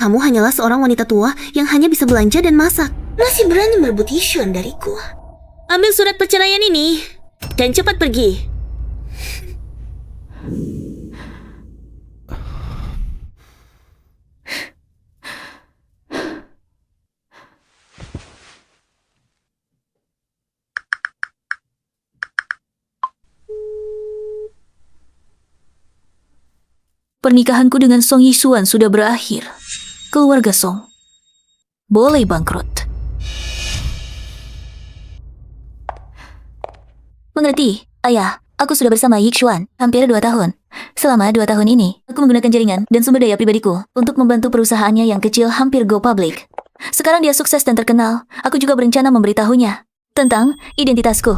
Kamu hanyalah seorang wanita tua yang hanya bisa belanja dan masak. Masih berani merebut Yishuan dariku. Ambil surat perceraian ini dan cepat pergi. Pernikahanku dengan Song Yishuan sudah berakhir. Keluarga Song boleh bangkrut. Mengerti, Ayah. Aku sudah bersama Yishuan hampir 2 tahun. Selama 2 tahun ini, aku menggunakan jaringan dan sumber daya pribadiku untuk membantu perusahaannya yang kecil hampir go public. Sekarang dia sukses dan terkenal. Aku juga berencana memberitahunya tentang identitasku.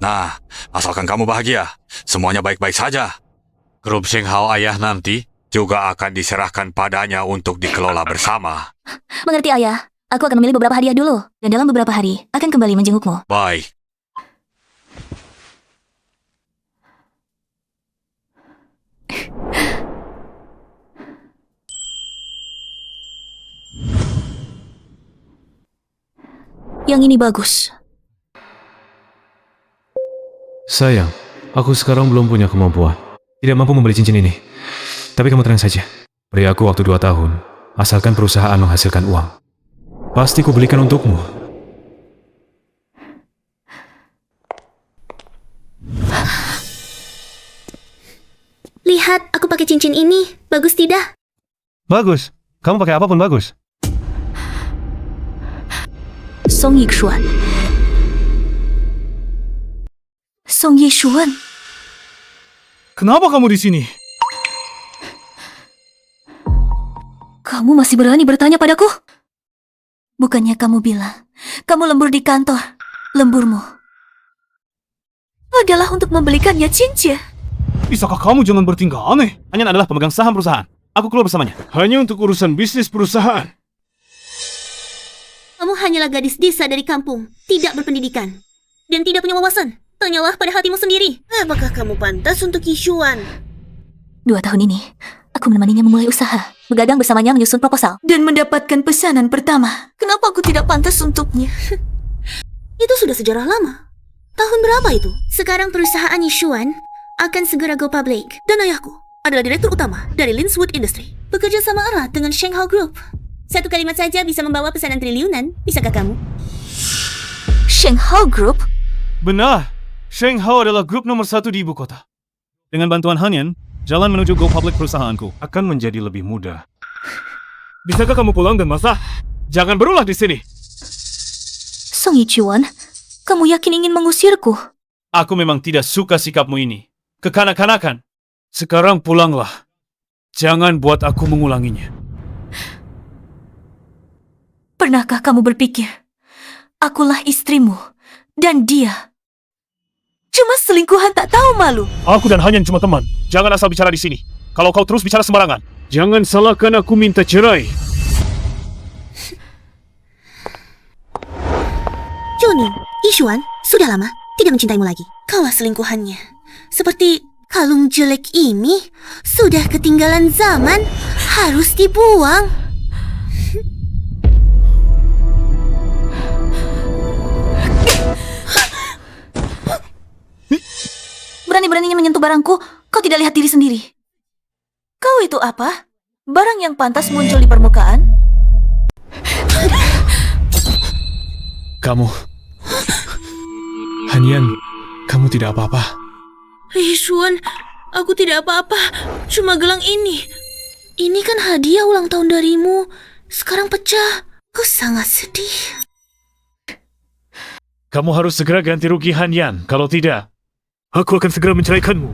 Nah, asalkan kamu bahagia, semuanya baik-baik saja. Grup Shenghao Ayah nanti juga akan diserahkan padanya untuk dikelola bersama. Mengerti, Ayah. Aku akan memilih beberapa hadiah dulu, dan dalam beberapa hari akan kembali menjengukmu. Baik. Yang ini bagus. Sayang, aku sekarang belum punya kemampuan. Tidak mampu membeli cincin ini. Tapi kamu tenang saja. Beri aku waktu 2 tahun, asalkan perusahaan menghasilkan uang. Pasti kubelikan untukmu. Lihat, aku pakai cincin ini. Bagus tidak? Bagus. Kamu pakai apapun bagus. Song Yishuan. Song Yishuan. Kenapa kamu di sini? Kamu masih berani bertanya padaku? Bukannya kamu bilang kamu lembur di kantor? Lemburmu adalah untuk membelikannya cincin. Bisakah kamu jangan bertingkah aneh? Hanyan adalah pemegang saham perusahaan. Aku keluar bersamanya. Hanya untuk urusan bisnis perusahaan. Kamu hanyalah gadis desa dari kampung, tidak berpendidikan, dan tidak punya wawasan. Tanyalah pada hatimu sendiri. Apakah kamu pantas untuk Yishuan? 2 tahun ini, aku menemaninya memulai usaha, begadang bersamanya menyusun proposal, dan mendapatkan pesanan pertama. Kenapa aku tidak pantas untuknya? Itu sudah sejarah lama. Tahun berapa itu? Sekarang perusahaan Yishuan akan segera go public. Dan ayahku adalah direktur utama dari Linswood Industry. Bekerja sama erat dengan Shenghao Group. 1 kalimat saja bisa membawa pesanan triliunan. Bisakah kamu? Shenghao Group? Benar. Shenghao adalah grup nomor 1 di ibu kota. Dengan bantuan Hanyan, jalan menuju go public perusahaanku Akan menjadi lebih mudah. Bisakah kamu pulang dan masak? Jangan berulah di sini. Song Yishuan, kamu yakin ingin mengusirku? Aku memang tidak suka sikapmu ini. Kekanak-kanakan. Sekarang pulanglah. Jangan buat aku mengulanginya. Pernahkah kamu berpikir, akulah istrimu, dan dia cuma selingkuhan tak tahu malu? Aku dan Hanyan cuma teman. Jangan asal bicara di sini. Kalau kau terus bicara sembarangan. Jangan salahkan aku minta cerai. Johnny, Yishuan sudah lama tidak mencintaimu lagi. Kaulah selingkuhannya. Seperti kalung jelek ini sudah ketinggalan zaman, harus dibuang. Berani-beraninya menyentuh barangku, kau tidak lihat diri sendiri. Kau itu apa? Barang yang pantas muncul di permukaan? Kamu... Hanyan, kamu tidak apa-apa. Yishuan, aku tidak apa-apa. Cuma gelang ini. Ini kan hadiah ulang tahun darimu. Sekarang pecah. Aku sangat sedih. Kamu harus segera ganti rugi Hanyan. Kalau tidak, aku akan segera menceraikanmu.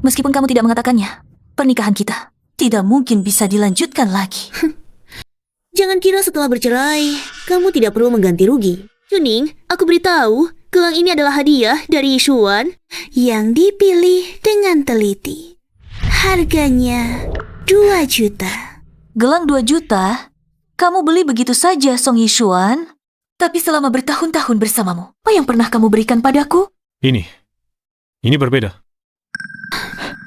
Meskipun kamu tidak mengatakannya, pernikahan kita tidak mungkin bisa dilanjutkan lagi. Jangan kira setelah bercerai, kamu tidak perlu mengganti rugi. Juning, aku beritahu, gelang ini adalah hadiah dari Yishuan yang dipilih dengan teliti. Harganya 2 juta. Gelang 2 juta? Kamu beli begitu saja, Song Yishuan? Tapi selama bertahun-tahun bersamamu, apa yang pernah kamu berikan padaku? Ini berbeda.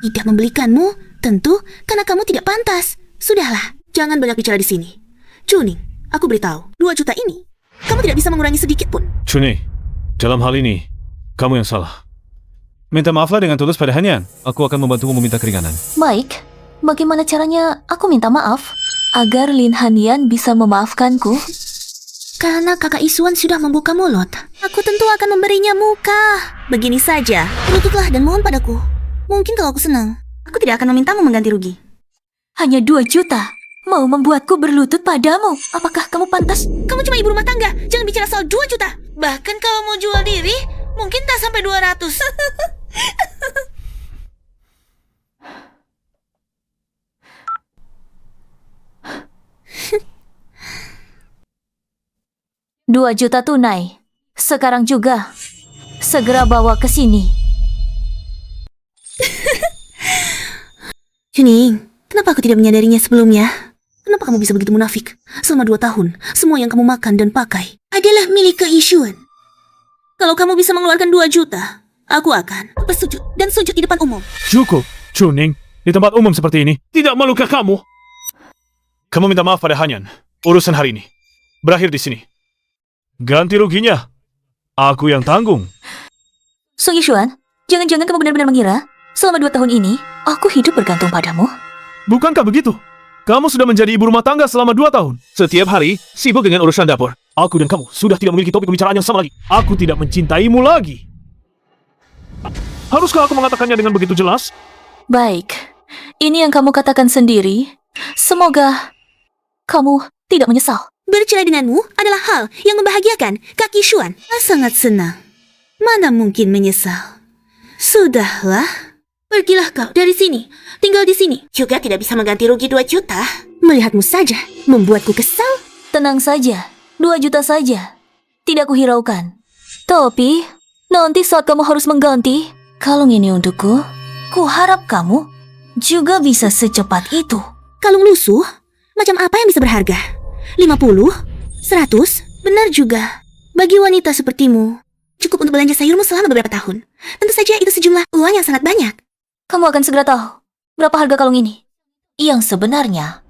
Tidak membelikanmu, tentu karena kamu tidak pantas. Sudahlah, jangan banyak bicara di sini. Chuning, aku beritahu, 2 juta ini, kamu tidak bisa mengurangi sedikit pun. Chuni, dalam hal ini, kamu yang salah. Minta maaflah dengan tulus pada Hanyan. Aku akan membantumu meminta keringanan. Baik, bagaimana caranya aku minta maaf agar Lin Hanian bisa memaafkanku? Karena kakak Isuan sudah membuka mulut, aku tentu akan memberinya muka. Begini saja, lututlah dan mohon padaku. Mungkin kalau aku senang, aku tidak akan memintamu mengganti rugi. Hanya 2 juta? Mau membuatku berlutut padamu? Apakah kamu pantas? Kamu cuma ibu rumah tangga, jangan bicara soal 2 juta. Bahkan kalau mau jual diri, mungkin tak sampai 200. 2 juta tunai. Sekarang juga. Segera bawa ke sini. Chuning, kenapa aku tidak menyadarinya sebelumnya? Kenapa kamu bisa begitu munafik? Selama 2 tahun, semua yang kamu makan dan pakai adalah milik Kak Ishuan. Kalau kamu bisa mengeluarkan 2 juta, aku akan bersujud dan sujud di depan umum. Cukup, Chuning. Di tempat umum seperti ini, tidak malukah kamu? Kamu minta maaf pada Hanyan. Urusan hari ini berakhir di sini. Ganti ruginya, aku yang tanggung. Sung Yishuan, jangan-jangan kamu benar-benar mengira selama 2 tahun ini aku hidup bergantung padamu? Bukankah begitu? Kamu sudah menjadi ibu rumah tangga selama 2 tahun. Setiap hari sibuk dengan urusan dapur. Aku dan kamu sudah tidak memiliki topik pembicaraan yang sama lagi. Aku tidak mencintaimu lagi. Haruskah aku mengatakannya dengan begitu jelas? Baik, ini yang kamu katakan sendiri. Semoga kamu tidak menyesal. Bercerai denganmu adalah hal yang membahagiakan Kak Ishuan. Sangat senang. Mana mungkin menyesal. Sudahlah. Pergilah kau dari sini. Tinggal di sini. Juga tidak bisa mengganti rugi 2 juta. Melihatmu saja membuatku kesal. Tenang saja, 2 juta saja. Tidak kuhiraukan. Tapi, nanti saat kamu harus mengganti kalung ini untukku, kuharap kamu juga bisa secepat itu. Kalung lusuh? Macam apa yang bisa berharga? 50? 100? Benar juga. Bagi wanita sepertimu, cukup untuk belanja sayurmu selama beberapa tahun. Tentu saja itu sejumlah uang yang sangat banyak. Kamu akan segera tahu berapa harga kalung ini yang sebenarnya.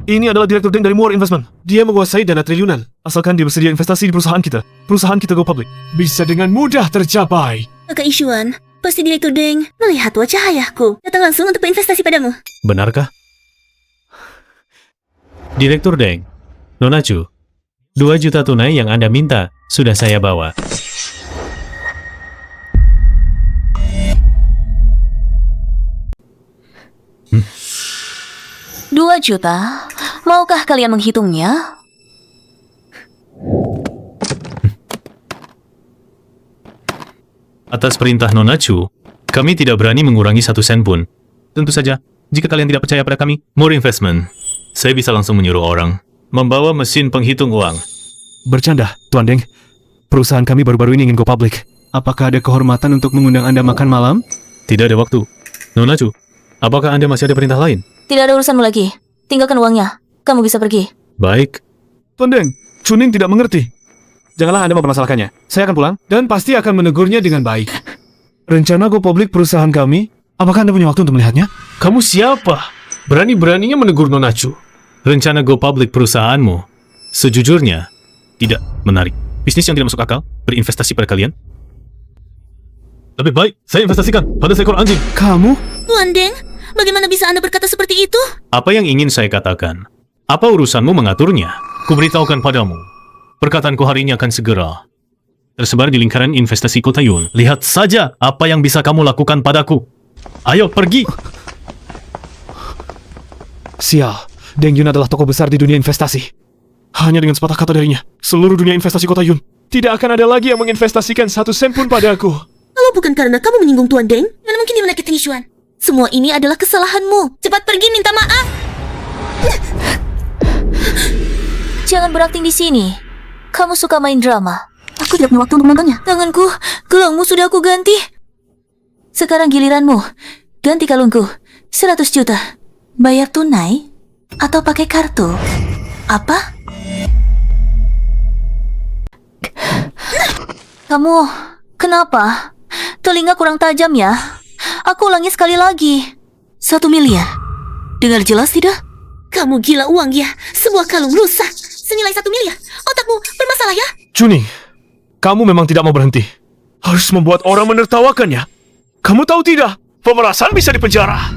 Ini adalah Direktur Deng dari Moore Investment. Dia menguasai dana triliunan. Asalkan dia bersedia investasi di perusahaan kita. Perusahaan kita go public. Bisa dengan mudah tercapai. Kakak Ishuan, pasti Direktur Deng melihat wajah ayahku datang langsung untuk berinvestasi padamu. Benarkah? Direktur Deng, Nona Chu, 2 juta tunai yang Anda minta sudah saya bawa. $2 juta? Maukah kalian menghitungnya? Atas perintah Nona Chu, kami tidak berani mengurangi 1 sen pun. Tentu saja, jika kalian tidak percaya pada kami, Moore Investment, saya bisa langsung menyuruh orang membawa mesin penghitung uang. Bercanda, Tuan Deng. Perusahaan kami baru-baru ini ingin go public. Apakah ada kehormatan untuk mengundang Anda makan malam? Tidak ada waktu. Nona Chu, apakah Anda masih ada perintah lain? Tidak ada urusanmu lagi. Tinggalkan uangnya. Kamu bisa pergi. Baik. Tuan Deng, Chuning tidak mengerti. Janganlah Anda mempermasalahkannya. Saya akan pulang dan pasti akan menegurnya dengan baik. Rencana go public perusahaan kami, apakah Anda punya waktu untuk melihatnya? Kamu siapa? Berani-beraninya menegur Nona Chu. Rencana go public perusahaanmu, sejujurnya, tidak menarik. Bisnis yang tidak masuk akal, berinvestasi pada kalian. Lebih baik, saya investasikan pada seekor anjing. Kamu? Tuan Deng, bagaimana bisa Anda berkata seperti itu? Apa yang ingin saya katakan? Apa urusanmu mengaturnya? Kuberitahukan padamu. Perkataanku hari ini akan segera tersebar di lingkaran investasi Kota Yun. Lihat saja apa yang bisa kamu lakukan padaku. Ayo, pergi! Sial, Deng Yun adalah tokoh besar di dunia investasi. Hanya dengan sepatah kata darinya, seluruh dunia investasi Kota Yun tidak akan ada lagi yang menginvestasikan 1 sen pun padaku. Kalau bukan karena kamu menyinggung Tuan Deng, mana mungkin dia menyakiti Ishuan. Semua ini adalah kesalahanmu. Cepat pergi minta maaf. Jangan berakting di sini. Kamu suka main drama. Aku tidak punya waktu untuk menontonnya. Tanganku, kalungmu sudah aku ganti. Sekarang giliranmu. Ganti kalungku. 100 juta. Bayar tunai? Atau pakai kartu? Apa? Kamu, kenapa? Telinga kurang tajam ya? Aku ulangi sekali lagi. 1 miliar. Dengar jelas tidak? Kamu gila uang ya? Sebuah kalung rusak senilai 1 miliar. Otakmu bermasalah ya? Juning, kamu memang tidak mau berhenti. Harus membuat orang menertawakannya. Kamu tahu tidak? Pemerasan bisa dipenjara.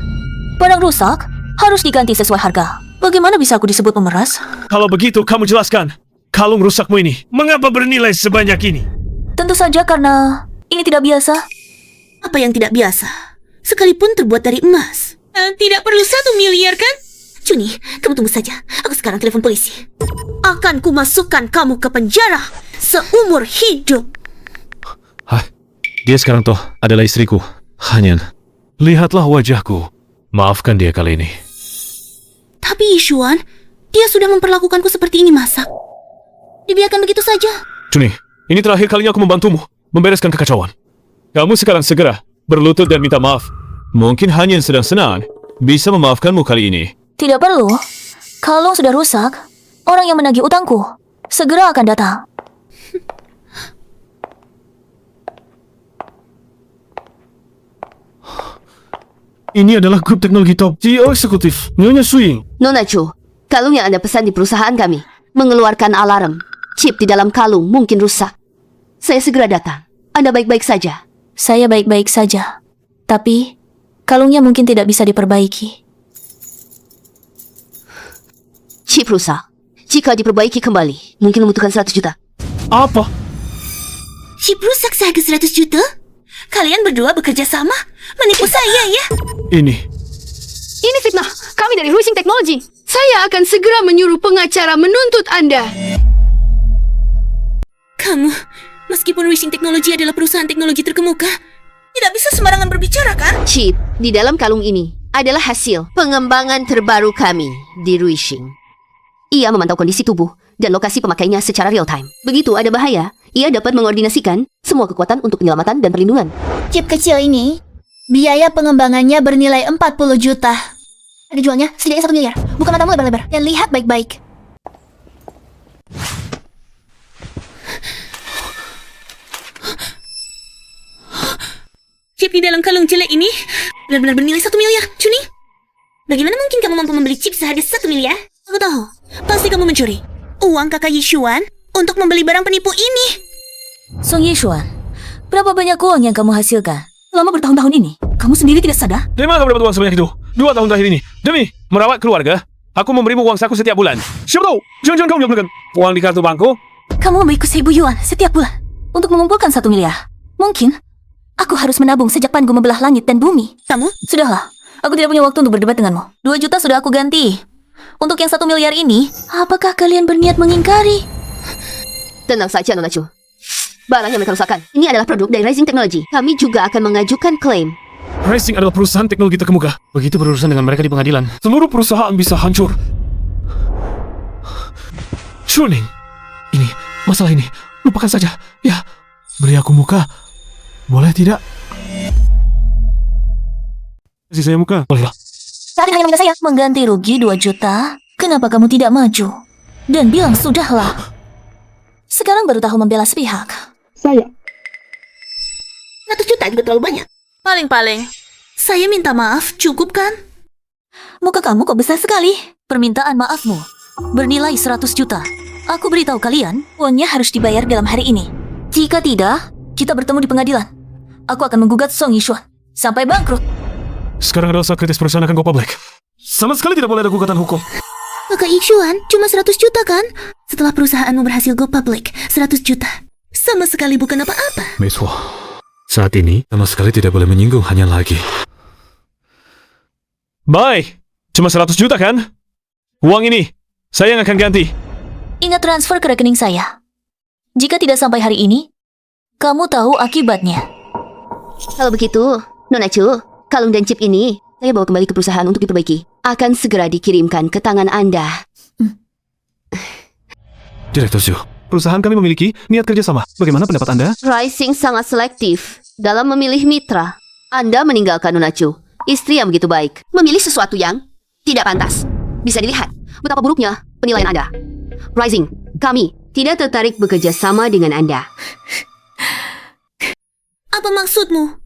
Barang rusak harus diganti sesuai harga. Bagaimana bisa aku disebut pemeras? Kalau begitu, kamu jelaskan. Kalung rusakmu ini, mengapa bernilai sebanyak ini? Tentu saja karena ini tidak biasa. Apa yang tidak biasa? Sekalipun terbuat dari emas. Tidak perlu 1 miliar kan? Juni, kamu tunggu saja. Aku sekarang telepon polisi. Akan kumasukkan kamu ke penjara seumur hidup. Hah? Dia sekarang toh adalah istriku. Hanyan, lihatlah wajahku. Maafkan dia kali ini. Tapi Yishuan, dia sudah memperlakukanku seperti ini masa. Dibiarkan begitu saja. Juning, ini terakhir kalinya aku membantumu membereskan kekacauan. Kamu sekarang segera berlutut dan minta maaf. Mungkin Hanyan sedang senang bisa memaafkanmu kali ini. Tidak perlu. Kalung sudah rusak. Orang yang menagih utangku segera akan datang. Ini adalah grup teknologi top CEO eksekutif, Nyonya Suying. Nona Chu, kalung yang Anda pesan di perusahaan kami mengeluarkan alarm. Chip di dalam kalung mungkin rusak. Saya segera datang. Anda baik-baik saja? Saya baik-baik saja. Tapi kalungnya mungkin tidak bisa diperbaiki. Chip rusak. Jika diperbaiki kembali, mungkin membutuhkan 100 juta. Apa? Chip rusak seharga 100 juta? Kalian berdua bekerja sama? Menipu saya ya? Ini fitnah. Kami dari Ruishing Technology. Saya akan segera menyuruh pengacara menuntut Anda. Kamu, meskipun Wishing Technology adalah perusahaan teknologi terkemuka, tidak bisa sembarangan berbicara kan? Chip di dalam kalung ini adalah hasil pengembangan terbaru kami di Ruishing. Ia memantau kondisi tubuh dan lokasi pemakainya secara real time. Begitu ada bahaya, ia dapat mengordinasikan semua kekuatan untuk penyelamatan dan perlindungan. Chip kecil ini, biaya pengembangannya bernilai 40 juta. Ada jualnya setidaknya 1 miliar. Buka matamu lebar-lebar dan lihat baik-baik. Chip di dalam kalung jelek ini benar-benar bernilai 1 miliar, Juni. Bagaimana mungkin kamu mampu membeli chip seharga 1 miliar? Aku tahu, pasti kamu mencuri uang kakak Yishuan untuk membeli barang penipu ini. Song Yishuan, berapa banyak uang yang kamu hasilkan selama bertahun-tahun ini? Kamu sendiri tidak sadar? Dari mana kamu dapat uang sebanyak itu? 2 tahun terakhir ini, demi merawat keluarga, aku memberimu uang saku setiap bulan. Siapa tahu, jangan-jangan kamu menyembunyikan uang di kartu banku? Kamu memberiku 1.000 yuan setiap bulan untuk mengumpulkan 1 miliar. Mungkin aku harus menabung sejak panku membelah langit dan bumi. Kamu? Sudahlah, aku tidak punya waktu untuk berdebat denganmu. 2 juta sudah aku ganti. Untuk yang 1 miliar ini, apakah kalian berniat mengingkari? Tenang saja, Nona Chu. Barang yang mereka rusakkan, ini adalah produk dari Rising Technology. Kami juga akan mengajukan klaim. Rising adalah perusahaan teknologi terkemuka. Begitu berurusan dengan mereka di pengadilan, seluruh perusahaan bisa hancur. Chuning, masalah ini, lupakan saja. Ya, beri aku muka. Boleh tidak? Kasih saya muka. Bolehlah. Kalian hanya meminta saya mengganti rugi 2 juta. Kenapa kamu tidak maju? Dan bilang sudahlah. Sekarang baru tahu membela sepihak. 100 juta juga terlalu banyak. Paling-paling, saya minta maaf, cukup kan? Muka kamu kok besar sekali. Permintaan maafmu bernilai 100 juta. Aku beritahu kalian, uangnya harus dibayar dalam hari ini. Jika tidak, kita bertemu di pengadilan. Aku akan menggugat Song Yishuan sampai bangkrut. Sekarang adalah saat kritis perusahaan akan go public. Sama sekali tidak boleh ada gugatan hukum. Kakak Yishuan cuma 100 juta kan? Setelah perusahaanmu berhasil go public, 100 juta. Sama sekali bukan apa-apa. Miss Wu, saat ini sama sekali tidak boleh menyinggung hanya lagi. Bye. Cuma 100 juta kan? Uang ini, saya yang akan ganti. Ingat transfer ke rekening saya. Jika tidak sampai hari ini, kamu tahu akibatnya. Kalau begitu, Nona Chu, kalung dan chip ini saya bawa kembali ke perusahaan untuk diperbaiki. Akan segera dikirimkan ke tangan Anda. Direktur Zhu, Perusahaan kami memiliki niat kerjasama. Bagaimana pendapat Anda? Rising sangat selektif dalam memilih mitra. Anda meninggalkan Nona Chu, istri yang begitu baik, memilih sesuatu yang tidak pantas. Bisa dilihat betapa buruknya penilaian Anda. Rising, kami tidak tertarik bekerja sama dengan Anda. Apa maksudmu?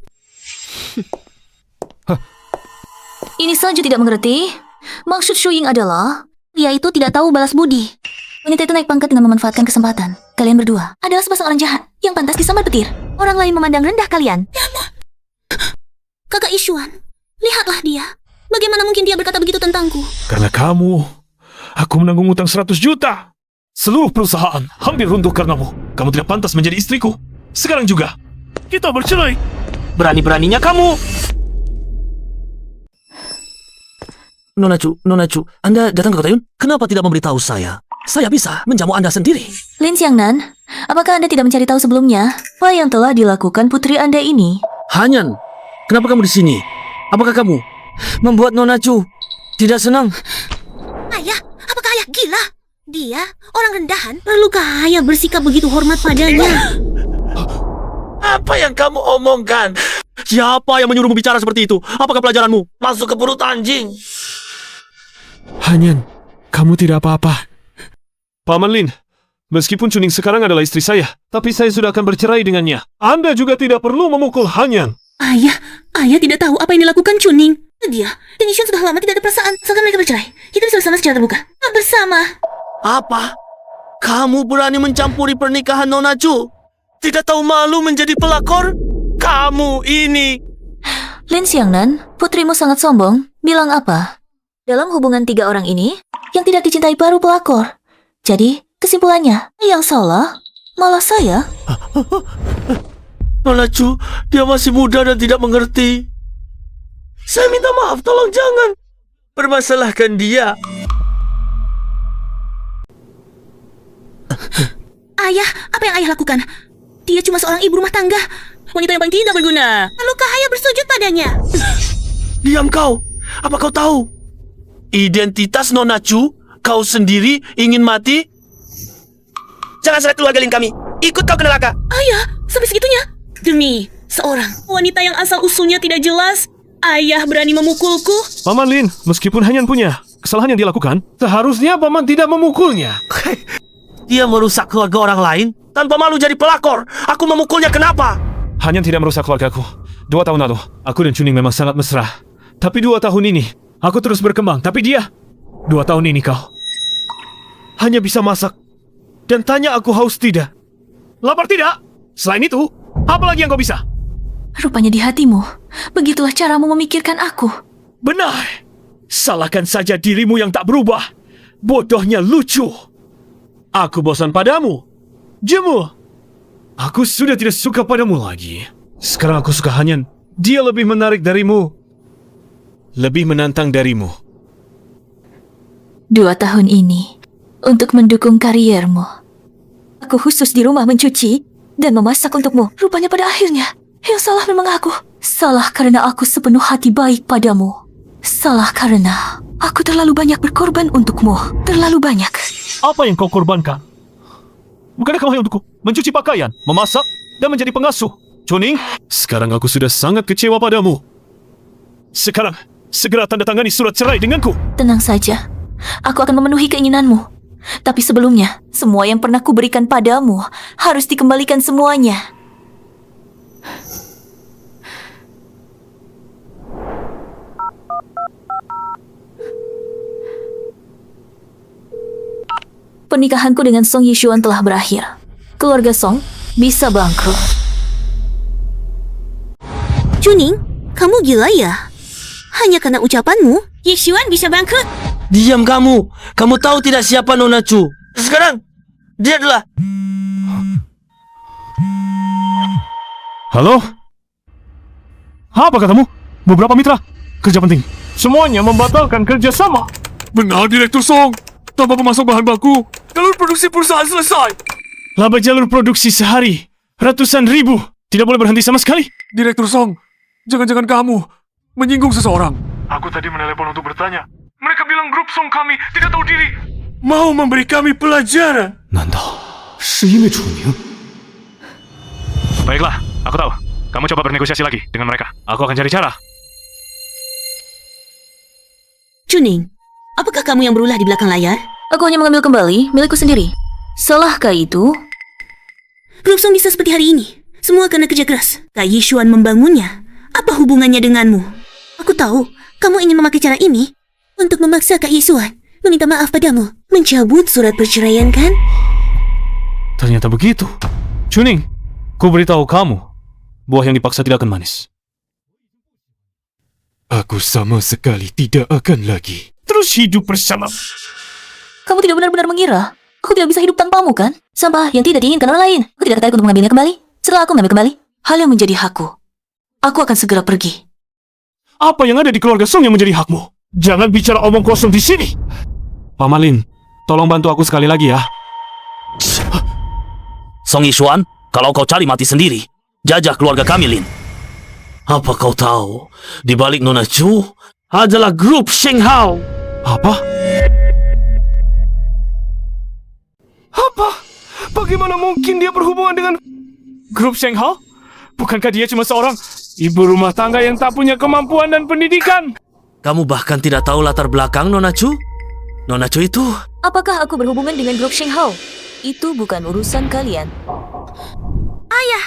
Ini saja tidak mengerti. Maksud Shu Ying adalah dia itu tidak tahu balas budi. Wanita itu naik pangkat dengan memanfaatkan kesempatan. Kalian berdua adalah sepasang orang jahat yang pantas disambar petir. Orang lain memandang rendah kalian. Kakak Ishuan, lihatlah dia. Bagaimana mungkin dia berkata begitu tentangku? Karena kamu, aku menanggung utang 100 juta. Seluruh perusahaan hampir runtuh karenamu. Kamu tidak pantas menjadi istriku. Sekarang juga, kita bercerai. Berani-beraninya kamu. Nona Chu, Anda datang ke Kota Yun? Kenapa tidak memberitahu saya? Saya bisa menjamu Anda sendiri. Lin Xiangnan, apakah Anda tidak mencari tahu sebelumnya apa yang telah dilakukan putri Anda ini? Hanyan, kenapa kamu di sini? Apakah kamu membuat Nona Chu tidak senang? Ayah, apakah ayah gila? Dia orang rendahan. Perlukah ayah bersikap begitu hormat padanya? Apa yang kamu omongkan? Siapa yang menyuruhmu bicara seperti itu? Apakah pelajaranmu? Masuk ke perut anjing. Hanyan, kamu tidak apa-apa. Paman Lin, meskipun Chuning sekarang adalah istri saya, tapi saya sudah akan bercerai dengannya. Anda juga tidak perlu memukul Hanyan. Ayah tidak tahu apa yang dilakukan Chuning. Dia dan Ishuan sudah lama tidak ada perasaan. Asalkan mereka bercerai, kita bisa bersama secara terbuka. Bersama. Apa? Kamu berani mencampuri pernikahan Nona Chu? Tidak tahu malu menjadi pelakor? Kamu ini... Lin Xiangnan, putrimu sangat sombong. Bilang apa? Dalam hubungan 3 orang ini, yang tidak dicintai baru pelakor. Jadi, kesimpulannya, yang salah malah saya. Nona Chu, dia masih muda dan tidak mengerti. Saya minta maaf, tolong jangan permasalahkan dia. Ayah, apa yang ayah lakukan? Dia cuma seorang ibu rumah tangga. Wanita yang paling tidak berguna. Lalu ayah bersujud padanya? Diam kau. Apa kau tahu? Identitas Nona Chu, kau sendiri ingin mati? Jangan seret keluarga Lin kami. Ikut kau ke neraka. Ayah, sampai segitunya? Demi seorang wanita yang asal-usulnya tidak jelas, ayah berani memukulku? Paman Lin, meskipun Hanyan punya kesalahan yang dia lakukan, seharusnya Paman tidak memukulnya. Dia merusak keluarga orang lain tanpa malu jadi pelakor. Aku memukulnya kenapa? Hanyan tidak merusak keluargaku. 2 tahun lalu, aku dan Chuning memang sangat mesra. Tapi 2 tahun ini, aku terus berkembang. Tapi dia, 2 tahun ini kau hanya bisa masak dan tanya aku haus tidak. Lapar tidak? Selain itu, apa lagi yang kau bisa? Rupanya di hatimu, begitulah caramu memikirkan aku. Benar. Salahkan saja dirimu yang tak berubah. Bodohnya lucu. Aku bosan padamu. Jemu. Aku sudah tidak suka padamu lagi. Sekarang aku suka Hanyan. Dia lebih menarik darimu. Lebih menantang darimu. 2 tahun ini, untuk mendukung kariermu, aku khusus di rumah mencuci dan memasak untukmu. Rupanya pada akhirnya, yang salah memang aku. Salah karena aku sepenuh hati baik padamu. Salah karena aku terlalu banyak berkorban untukmu. Terlalu banyak. Apa yang kau korbankan? Bukankah kamu hanya untukku mencuci pakaian, memasak, dan menjadi pengasuh? Chuning, sekarang aku sudah sangat kecewa padamu. Sekarang, segera tanda tangani surat cerai denganku. Tenang saja, aku akan memenuhi keinginanmu. Tapi sebelumnya, semua yang pernah kuberikan padamu harus dikembalikan semuanya. Pernikahanku dengan Song Yishuan telah berakhir. Keluarga Song bisa bangkrut. Chuning, kamu gila ya? Hanya karena ucapanmu, Yishuan bisa bangkrut? Diam kamu. Kamu tahu tidak siapa Nona Chu? Sekarang, dia adalah... Halo? Apa katamu? Beberapa mitra. Kerja penting. Semuanya membatalkan kerjasama. Benar, Direktur Song. Tanpa pemasok bahan baku, jalur produksi perusahaan selesai. Laba jalur produksi sehari, ratusan ribu. Tidak boleh berhenti sama sekali. Direktur Song, jangan-jangan kamu menyinggung seseorang. Aku tadi menelepon untuk bertanya. Mereka bilang grup Song kami tidak tahu diri. Mau memberi kami pelajaran. Nanda, ini Chuning? Baiklah, aku tahu. Kamu coba bernegosiasi lagi dengan mereka. Aku akan cari cara. Chuning, apakah kamu yang berulah di belakang layar? Aku hanya mengambil kembali milikku sendiri. Salahkah itu? Grup Song bisa seperti hari ini Semua karena kerja keras. Kak Yishuan membangunnya. Apa hubungannya denganmu? Aku tahu, kamu ingin memakai cara ini untuk memaksa Kak Yishuan meminta maaf padamu. Mencabut surat perceraian, kan? Ternyata begitu. Chuning, ku beritahu kamu, buah yang dipaksa tidak akan manis. Aku sama sekali tidak akan lagi. Terus hidup bersama. Kamu tidak benar-benar mengira aku tidak bisa hidup tanpamu, kan? Sampah yang tidak diinginkan orang lain. Aku tidak tertarik untuk mengambilnya kembali. Setelah aku mengambil kembali, hal yang menjadi hakku. Aku akan segera pergi. Apa yang ada di keluarga Song yang menjadi hakmu? Jangan bicara omong kosong di sini. Paman Lin, tolong bantu aku sekali lagi ya. Song Yishuan, kalau kau cari mati sendiri, jajah keluarga kami, Lin. Apa kau tahu, di balik Nona Chu adalah grup Sheng Hao. Apa? Apa? Bagaimana mungkin dia berhubungan dengan grup Sheng Hao? Bukankah dia cuma seorang ibu rumah tangga yang tak punya kemampuan dan pendidikan? Kamu bahkan tidak tahu latar belakang Nona Chu? Nona Chu itu... Apakah aku berhubungan dengan grup Sheng Hao? Itu bukan urusan kalian. Ayah,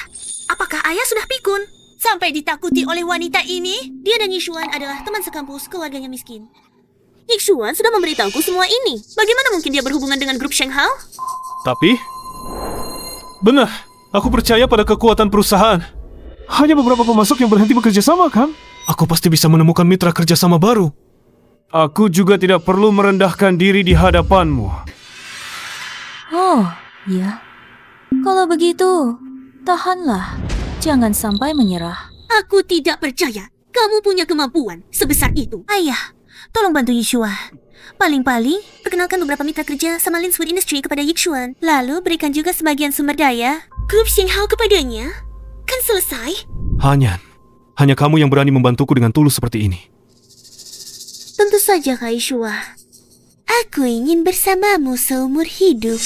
apakah ayah sudah pikun? Sampai ditakuti oleh wanita ini? Dia dan Yishuan adalah teman sekampus keluarganya miskin. Yishuan sudah memberitahuku semua ini. Bagaimana mungkin dia berhubungan dengan grup Sheng Hao? Tapi... benar, aku percaya pada kekuatan perusahaan. Hanya beberapa pemasok yang berhenti bekerja sama, kan? Aku pasti bisa menemukan mitra kerjasama baru. Aku juga tidak perlu merendahkan diri di hadapanmu. Oh, ya. Kalau begitu, tahanlah. Jangan sampai menyerah. Aku tidak percaya kamu punya kemampuan sebesar itu. Ayah, tolong bantu Yishuan. Paling-paling, perkenalkan beberapa mitra kerja sama Linswood Industry kepada Yishuan. Lalu berikan juga sebagian sumber daya grup Sheng Hao kepadanya. Kan selesai? Hanya kamu yang berani membantuku dengan tulus seperti ini. Tentu saja, Kak Yishuan. Aku ingin bersamamu seumur hidup.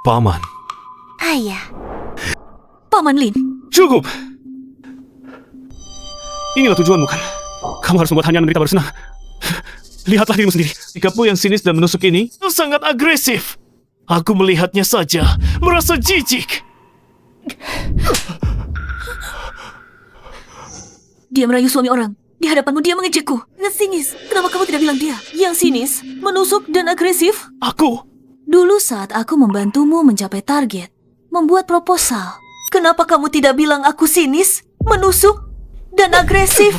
Paman. Ayah. Paman Lin. Cukup! Inilah tujuanmu, kan? Kamu harus membuat Hanyan menderita baru senang. Lihatlah dirimu sendiri. Sikapmu yang sinis dan menusuk ini sangat agresif. Aku melihatnya saja, merasa jijik. Dia merayu suami orang. Di hadapanmu dia mengejekku. Dengan sinis. Kenapa kamu tidak bilang dia? Yang sinis, menusuk dan agresif? Aku? Dulu saat aku membantumu mencapai target, membuat proposal. Kenapa kamu tidak bilang aku sinis, menusuk, dan agresif?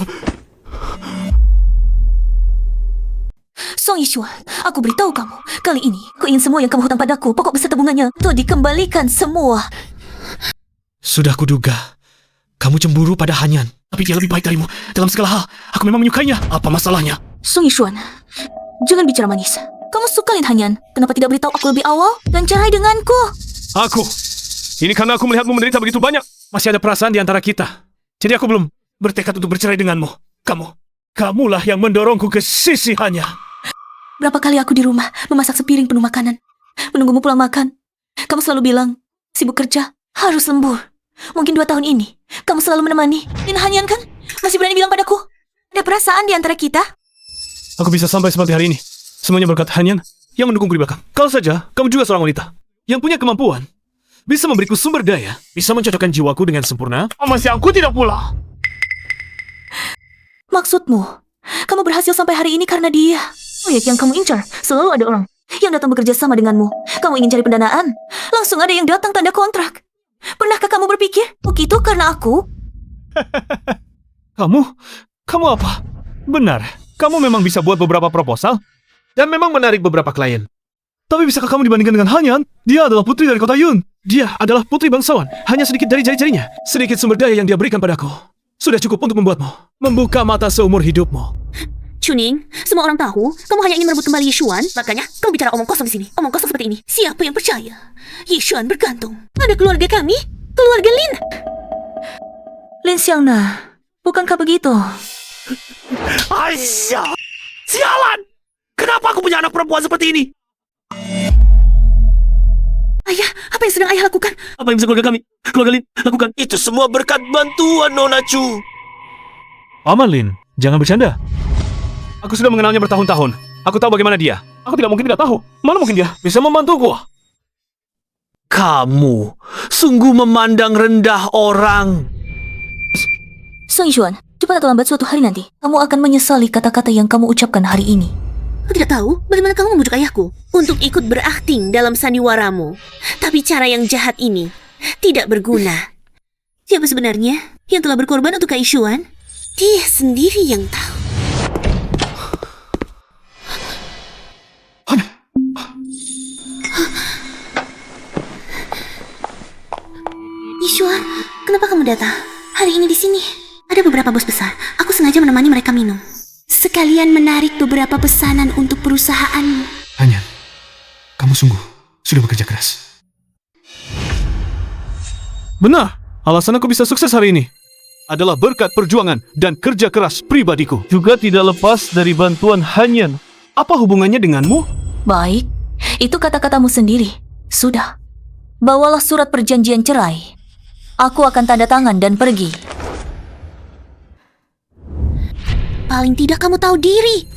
Song Yishuan, aku beritahu kamu. Kali ini, aku ingin semua yang kamu hutang padaku, pokok beserta bunganya, untuk dikembalikan semua. Sudah kuduga. Kamu cemburu pada Hanyan. Tapi dia lebih baik darimu. Dalam segala hal, aku memang menyukainya. Apa masalahnya? Song Yishuan, jangan bicara manis. Kamu suka Lin Hanyan. Kenapa tidak beritahu aku lebih awal dan cerai denganku? Aku? Ini karena aku melihatmu menderita begitu banyak. Masih ada perasaan di antara kita. Jadi aku belum bertekad untuk bercerai denganmu. Kamulah yang mendorongku ke sisi Hanyan. Berapa kali aku di rumah memasak sepiring penuh makanan, menunggumu pulang makan. Kamu selalu bilang, sibuk kerja, harus lembur. Mungkin 2 tahun ini, kamu selalu menemani. Lin Hanyan, kan? Masih berani bilang padaku, ada perasaan di antara kita? Aku bisa sampai seperti hari ini. Semuanya berkat Hanyan yang mendukungku di belakang. Kalau saja, kamu juga seorang wanita yang punya kemampuan, bisa memberiku sumber daya, bisa mencocokkan jiwaku dengan sempurna. Masih aku tidak pula. Maksudmu, kamu berhasil sampai hari ini karena dia. Proyek yang kamu incar, selalu ada orang yang datang bekerja sama denganmu. Kamu ingin cari pendanaan, langsung ada yang datang tanda kontrak. Pernahkah kamu berpikir, begitu karena aku? Kamu apa? Benar, kamu memang bisa buat beberapa proposal dan memang menarik beberapa klien. Tapi bisakah kamu dibandingkan dengan Hanyan? Dia adalah putri dari kota Yun. Dia adalah putri bangsawan. Hanya sedikit dari jari-jarinya. Sedikit sumber daya yang dia berikan padaku. Sudah cukup untuk membuatmu membuka mata seumur hidupmu. Chuning, semua orang tahu kamu hanya ingin merebut kembali Yishuan. Makanya kamu bicara omong kosong di sini. Omong kosong seperti ini. Siapa yang percaya? Yishuan bergantung pada keluarga kami, keluarga Lin. Lin Xiangna, bukankah begitu? Aisyah! Sialan! Kenapa aku punya anak perempuan seperti ini? Ayah, apa yang sedang ayah lakukan? Apa yang bisa keluarga Lin, lakukan? Itu semua berkat bantuan Nona Chu. Paman Lin, jangan bercanda. Aku sudah mengenalnya bertahun-tahun. Aku tahu bagaimana dia. Aku tidak mungkin tidak tahu. Mana mungkin dia bisa membantuku? Kamu sungguh memandang rendah orang. Song Yishuan, cepat atau lambat suatu hari nanti, kamu akan menyesali kata-kata yang kamu ucapkan hari ini. Aku tidak tahu bagaimana kamu membujuk ayahku untuk ikut berakting dalam sandiwaramu. Tapi cara yang jahat ini tidak berguna. Siapa sebenarnya yang telah berkorban untuk Kak Yishuan? Dia sendiri yang tahu. Yishuan, kenapa kamu datang hari ini di sini? Ada beberapa bos besar. Aku sengaja menemani mereka minum. Sekalian menarik beberapa pesanan untuk perusahaanmu. Hanyan, kamu sungguh sudah bekerja keras. Benar, alasan aku bisa sukses hari ini adalah berkat perjuangan dan kerja keras pribadiku. Juga tidak lepas dari bantuan Hanyan. Apa hubungannya denganmu? Baik, itu kata-katamu sendiri. Sudah, bawalah surat perjanjian cerai. Aku akan tanda tangan dan pergi. Paling tidak kamu tahu diri.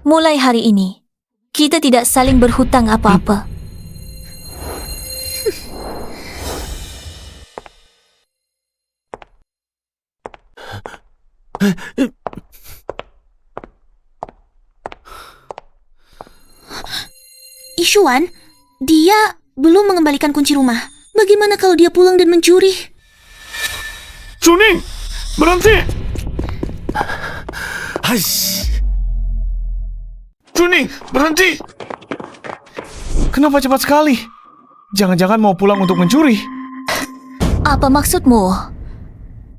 Mulai hari ini, kita tidak saling berhutang apa-apa. Yishuan, dia belum mengembalikan kunci rumah. Bagaimana kalau dia pulang dan mencuri? Chuning, berhenti! Chuning, berhenti! Kenapa cepat sekali? Jangan-jangan mau pulang untuk mencuri? Apa maksudmu?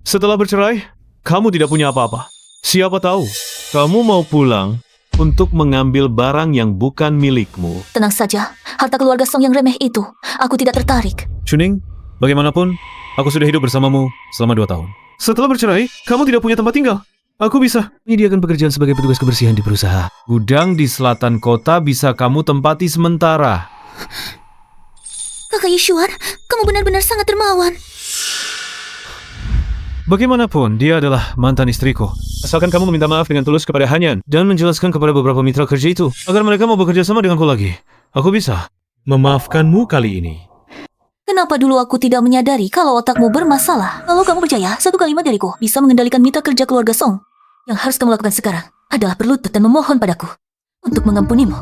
Setelah bercerai, kamu tidak punya apa-apa. Siapa tahu, kamu mau pulang untuk mengambil barang yang bukan milikmu. Tenang saja, harta keluarga Song yang remeh itu, aku tidak tertarik. Chuning, bagaimanapun, aku sudah hidup bersamamu selama 2 tahun. Setelah bercerai, kamu tidak punya tempat tinggal. Aku bisa Menyediakan pekerjaan sebagai petugas kebersihan di perusahaan. Gudang di selatan kota bisa kamu tempati sementara. Kakak Yishuan, kamu benar-benar sangat dermawan. Bagaimanapun, dia adalah mantan istriku. asalkan kamu meminta maaf dengan tulus kepada Hanyan dan menjelaskan kepada beberapa mitra kerja itu agar mereka mau bekerja sama denganku lagi. Aku bisa memaafkanmu kali ini. Kenapa dulu aku tidak menyadari kalau otakmu bermasalah? Kalau kamu percaya, satu kalimat dariku bisa mengendalikan mitra kerja keluarga Song. Yang harus kamu lakukan sekarang adalah berlutut dan memohon padaku untuk mengampunimu.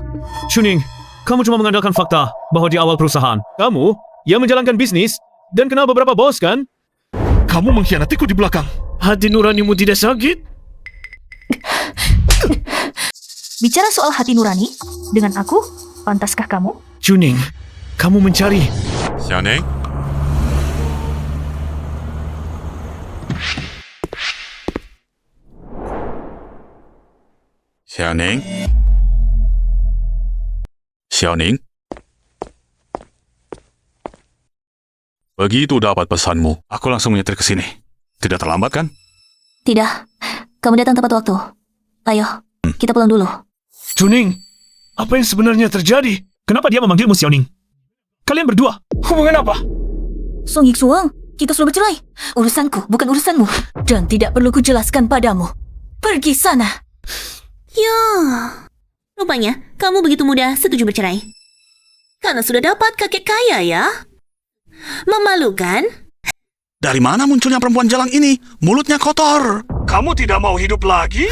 Chuning, kamu cuma mengandalkan fakta bahwa di awal perusahaan, kamu yang menjalankan bisnis dan kenal beberapa bos, kan? Kamu mengkhianatiku di belakang. Hati nuranimu tidak sakit? Bicara soal hati nurani, dengan aku, pantaskah kamu? Chuning, kamu mencari. Xiaoning? Xiaoning? Xiaoning? Begitu dapat pesanmu, aku langsung menyetir ke sini. Tidak terlambat kan? Tidak, kamu datang tepat waktu. Ayo, kita pulang dulu. Chuning, apa yang sebenarnya terjadi? Kenapa dia memanggilmu Xiaoning? Kalian berdua, hubungan apa? Song Yiksuang, kita sudah bercerai. Urusanku, bukan urusanmu. Dan tidak perlu kujelaskan padamu. Pergi sana. Ya, rupanya kamu begitu mudah setuju bercerai. Karena sudah dapat kakek kaya ya? Memalukan? Dari mana munculnya perempuan jalang ini? Mulutnya kotor. Kamu tidak mau hidup lagi?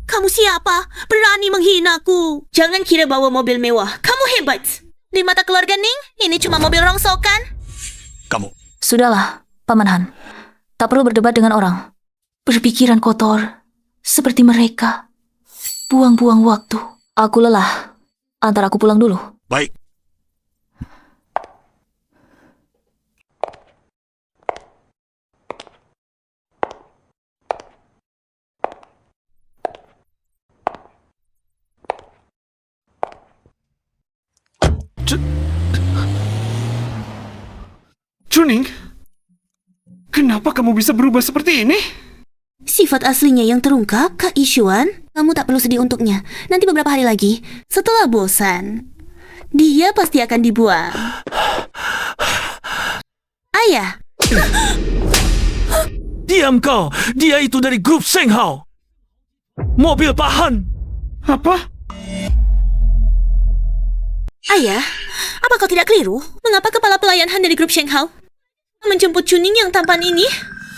Kamu siapa? Berani menghinaku. Jangan kira bawa mobil mewah. Kamu hebat. Di mata keluarga Ning, ini cuma mobil rongsokan. Kamu. Sudahlah, Paman Han. Tak perlu berdebat dengan orang. Berpikiran kotor. Seperti mereka. Buang-buang waktu. Aku lelah. Antar aku pulang dulu. Baik. Chuning, kenapa kamu bisa berubah seperti ini? Sifat aslinya yang terungkap, Kak Yishuan. Kamu tak perlu sedih untuknya. Nanti beberapa hari lagi, setelah bosan, dia pasti akan dibuang. Ayah. Diam kau! Dia itu dari grup Sheng Hao. Mobil Pak Han. Apa? Ayah, apa kau tidak keliru? Mengapa kepala pelayan Han dari grup Sheng Hao menjemput Chuning yang tampan ini?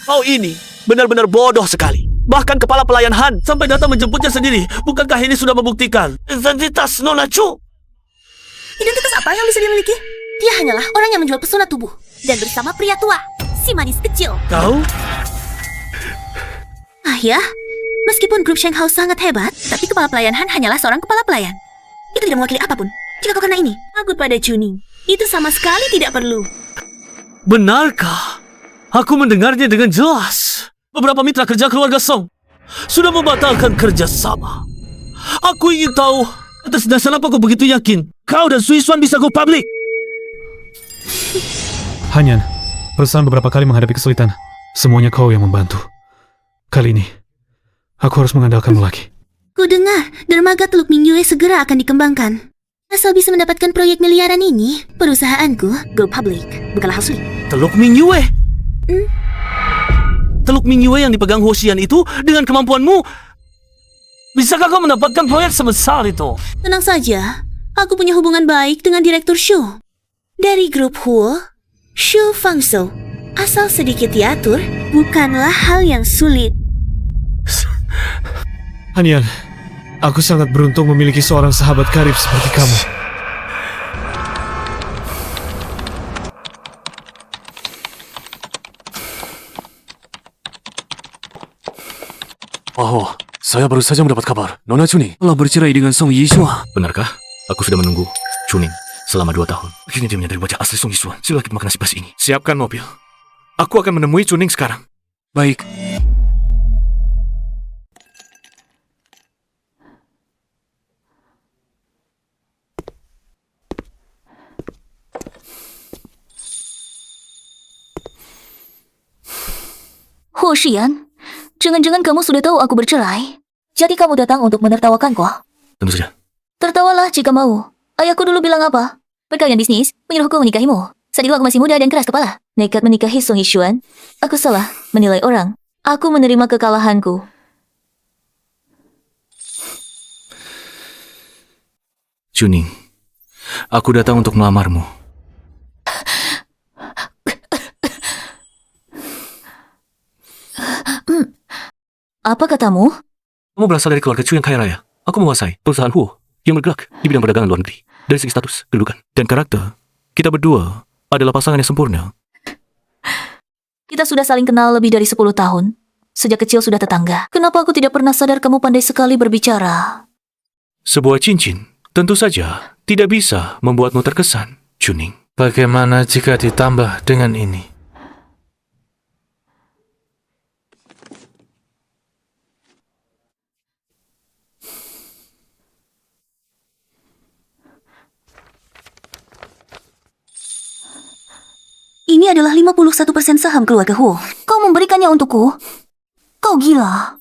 Kau ini benar-benar bodoh sekali. Bahkan kepala pelayan Han sampai datang menjemputnya sendiri. Bukankah ini sudah membuktikan identitas Nona Chu? Identitas apa yang bisa dimiliki? Dia hanyalah orang yang menjual pesona tubuh. Dan bersama pria tua, si manis kecil. Kau? Ayah, meskipun grup Sheng Hao sangat hebat, tapi kepala pelayan Han hanyalah seorang kepala pelayan. Itu tidak mewakili apapun. Jika kau karena ini takut pada Chuning, itu sama sekali tidak perlu. Benarkah? Aku mendengarnya dengan jelas. Beberapa mitra kerja keluarga Song sudah membatalkan kerjasama. Aku ingin tahu atas dasar apa kau begitu yakin kau dan Sui Xuan bisa go public? Hanyan, perusahaan beberapa kali menghadapi kesulitan. Semuanya kau yang membantu. Kali ini, aku harus mengandalkanmu lagi. Ku dengar dermaga Teluk Mingyue segera akan dikembangkan. Asal bisa mendapatkan proyek miliaran ini, perusahaanku go public bukanlah hal sulit. Teluk Mingyue? Teluk Mingyue yang dipegang Hoshian itu dengan kemampuanmu, bisakah kau mendapatkan proyek sebesar itu? Tenang saja, aku punya hubungan baik dengan Direktur Shu. Dari grup Huo, Shu Fangzhou. Asal sedikit diatur, bukanlah hal yang sulit. Hanyan, aku sangat beruntung memiliki seorang sahabat karib seperti kamu. Oh, saya baru saja mendapat kabar. Nona Chuning telah bercerai dengan Song Yishuan. Benarkah? Aku sudah menunggu Chuning selama 2 tahun. Akhirnya dia menyadari wajah asli Song Yishuan. Sila kita makan nasi basi ini. Siapkan mobil. Aku akan menemui Chuning sekarang. Baik. Hoshian, jangan-jangan kamu sudah tahu aku bercerai. Jadi kamu datang untuk menertawakanku? Tentu saja. Tertawalah jika mau. Ayahku dulu bilang apa? Perkawinan bisnis menyuruhku menikahimu. Saat itu aku masih muda dan keras kepala. Nekat menikahi Song Yishuan. Aku salah menilai orang. Aku menerima kekalahanku. Chuning, aku datang untuk melamarmu. Apa katamu? Kamu berasal dari keluarga Chu yang kaya raya. Aku menguasai perusahaan Huo yang bergerak di bidang perdagangan luar negeri. Dari segi status, kedudukan, dan karakter, kita berdua adalah pasangan yang sempurna. Kita sudah saling kenal lebih dari 10 tahun. Sejak kecil sudah tetangga. Kenapa aku tidak pernah sadar kamu pandai sekali berbicara? Sebuah cincin, tentu saja, tidak bisa membuatmu terkesan, Chuning. Bagaimana jika ditambah dengan ini? Ini adalah 51% saham keluarga Huo. Kau memberikannya untukku? Kau gila.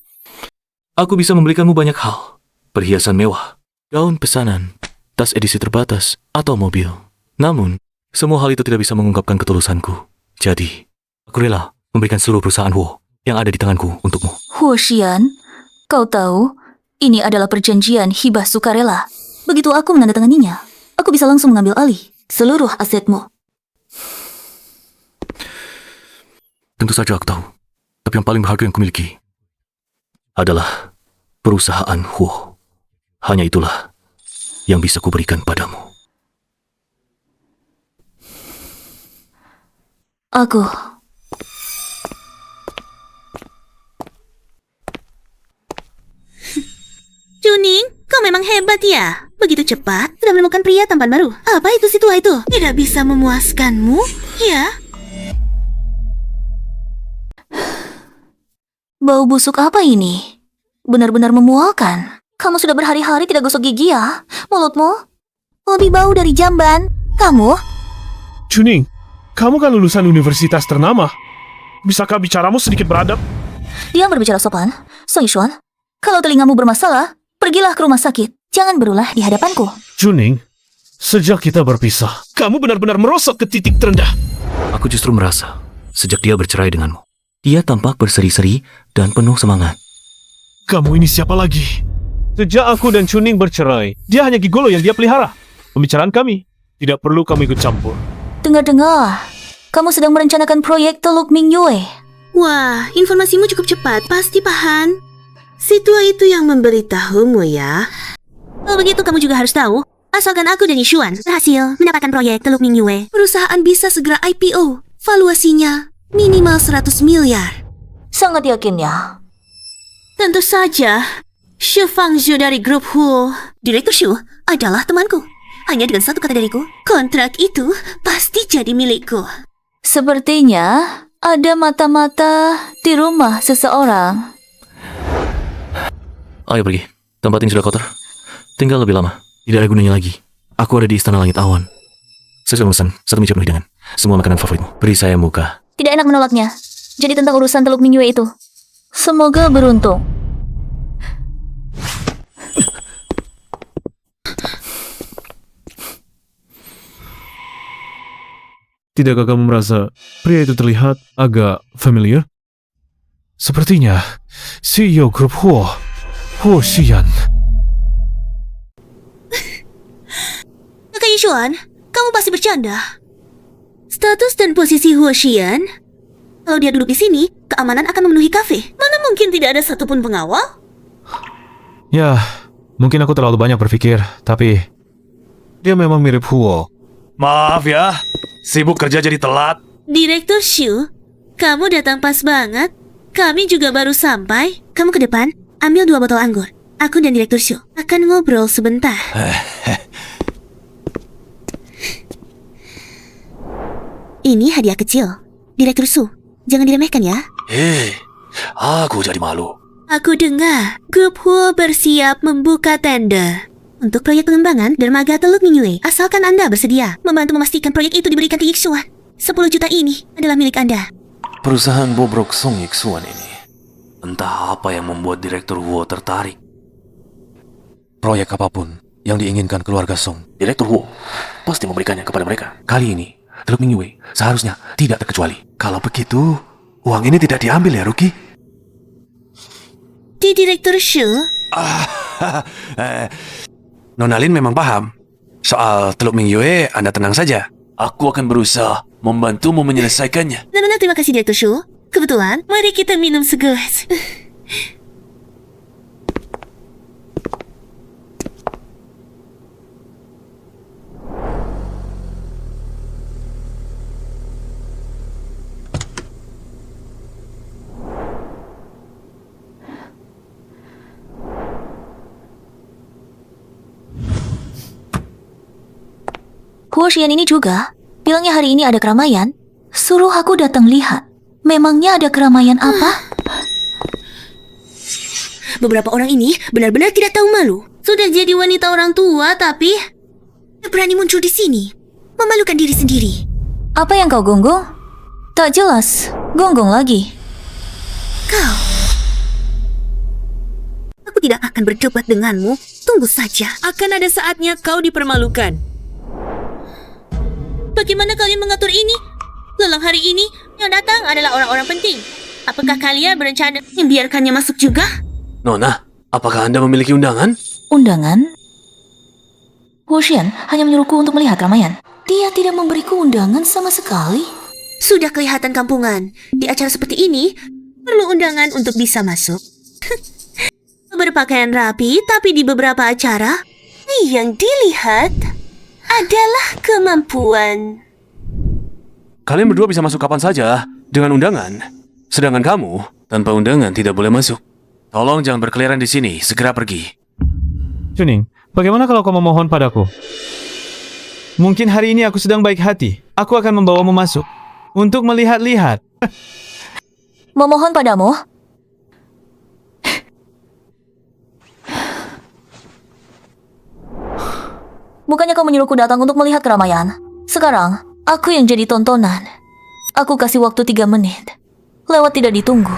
Aku bisa memberikanmu banyak hal. Perhiasan mewah, gaun pesanan, tas edisi terbatas, atau mobil. Namun, semua hal itu tidak bisa mengungkapkan ketulusanku. Jadi, aku rela memberikan seluruh perusahaan Huo yang ada di tanganku untukmu. Hoshian, kau tahu, ini adalah perjanjian hibah sukarela. Begitu aku menandatanganinya, aku bisa langsung mengambil alih seluruh asetmu. Tentu saja aku tahu. Tapi yang paling berharga yang kumiliki adalah perusahaan Huo. Hanya itulah yang bisa kuberikan padamu. Aku Chuning, kau memang hebat ya. Begitu cepat, sudah menemukan pria tampan baru. Apa itu si tua itu? Tidak bisa memuaskanmu? Ya. Bau busuk apa ini? Benar-benar memualkan. Kamu sudah berhari-hari tidak gosok gigi ya? Mulutmu lebih bau dari jamban. Kamu? Chuning, kamu kan lulusan universitas ternama. Bisakah bicaramu sedikit beradab? Dia berbicara sopan. Song Yishuan, kalau telingamu bermasalah, pergilah ke rumah sakit. Jangan berulah di hadapanku. Chuning, sejak kita berpisah, kamu benar-benar merosot ke titik terendah. Aku justru merasa, sejak dia bercerai denganmu, Ia tampak berseri-seri dan penuh semangat. Kamu ini siapa lagi? Sejak aku dan Chuning bercerai, dia hanya gigolo yang dia pelihara. Pembicaraan kami, tidak perlu kamu ikut campur. Dengar-dengar, kamu sedang merencanakan proyek Teluk Mingyue. Wah, informasimu cukup cepat, pasti Pahan. Si tua itu yang memberitahumu ya. Kalau begitu kamu juga harus tahu, asalkan aku dan Yishuan berhasil mendapatkan proyek Teluk Mingyue, perusahaan bisa segera IPO. Valuasinya minimal 100 miliar. Sangat yakin ya. Tentu saja, Xu Fangzhu dari grup Huo, Direktur Xu, adalah temanku. Hanya dengan satu kata dariku, kontrak itu pasti jadi milikku. Sepertinya ada mata-mata di rumah seseorang. Ayo pergi, tempat ini sudah kotor. Tinggal lebih lama, tidak ada gunanya lagi. Aku ada di Istana Langit Awan. Saya sudah memesan 1 meja penuh hidangan. Semua makanan favoritmu. Beri saya muka. Tidak enak menolaknya. Jadi tentang urusan Teluk Mingyue itu. Semoga beruntung. Tidakkah kamu merasa pria itu terlihat agak familiar? Sepertinya CEO grup Huo, Huo Xian. Kakak Yishuan, kamu pasti bercanda. Status dan posisi Huo Xian, kalau dia duduk di sini, keamanan akan memenuhi kafe. Mana mungkin tidak ada satupun pengawal? Ya, mungkin aku terlalu banyak berpikir, tapi dia memang mirip Huo. Maaf ya, sibuk kerja jadi telat. Direktur Xu, kamu datang pas banget. Kami juga baru sampai. Kamu ke depan, ambil 2 botol anggur. Aku dan Direktur Xu akan ngobrol sebentar. Ini hadiah kecil. Direktur Xu, jangan diremehkan ya. Aku jadi malu. Aku dengar grup Huo bersiap membuka tender untuk proyek pengembangan dermaga Teluk Mingyue. Asalkan Anda bersedia membantu memastikan proyek itu diberikan ke Yixuan. 10 juta ini adalah milik Anda. Perusahaan bobrok Song Yixuan ini. Entah apa yang membuat Direktur Huo tertarik. Proyek apapun yang diinginkan keluarga Song, Direktur Huo pasti memberikannya kepada mereka. Kali ini, Teluk Mingyue seharusnya tidak terkecuali. Kalau begitu, uang ini tidak diambil ya, Ruki? Di Direktur Xu, Nona Lin memang paham. Soal Teluk Mingyue, Anda tenang saja. Aku akan berusaha membantumu menyelesaikannya. Nona, terima kasih Direktur Xu. Kebetulan, mari kita minum segelas. Huo Xian ini juga bilangnya hari ini ada keramaian. Suruh aku datang lihat. Memangnya ada keramaian apa? Beberapa orang ini benar-benar tidak tahu malu. Sudah jadi wanita orang tua, tapi berani muncul di sini, memalukan diri sendiri. Apa yang kau gonggong? Tak jelas. Gonggong lagi. Kau, aku tidak akan berdebat denganmu. Tunggu saja. Akan ada saatnya kau dipermalukan. Bagaimana kalian mengatur ini? Lelang hari ini yang datang adalah orang-orang penting. Apakah kalian berencana membiarkannya masuk juga? Nona, apakah Anda memiliki undangan? Undangan? Huo Xian hanya menyuruhku untuk melihat keramaian. Dia tidak memberiku undangan sama sekali. Sudah kelihatan kampungan. Di acara seperti ini, perlu undangan untuk bisa masuk. Berpakaian rapi, tapi di beberapa acara, yang dilihat adalah kemampuan. Kalian berdua bisa masuk kapan saja dengan undangan. Sedangkan kamu, tanpa undangan tidak boleh masuk. Tolong jangan berkeliaran di sini, segera pergi. Chuning, bagaimana kalau kau memohon padaku? Mungkin hari ini aku sedang baik hati. Aku akan membawamu masuk untuk melihat-lihat. Memohon padamu? Bukannya kau menyuruhku datang untuk melihat keramaian? Sekarang, aku yang jadi tontonan. Aku kasih waktu 3 menit. Lewat tidak ditunggu.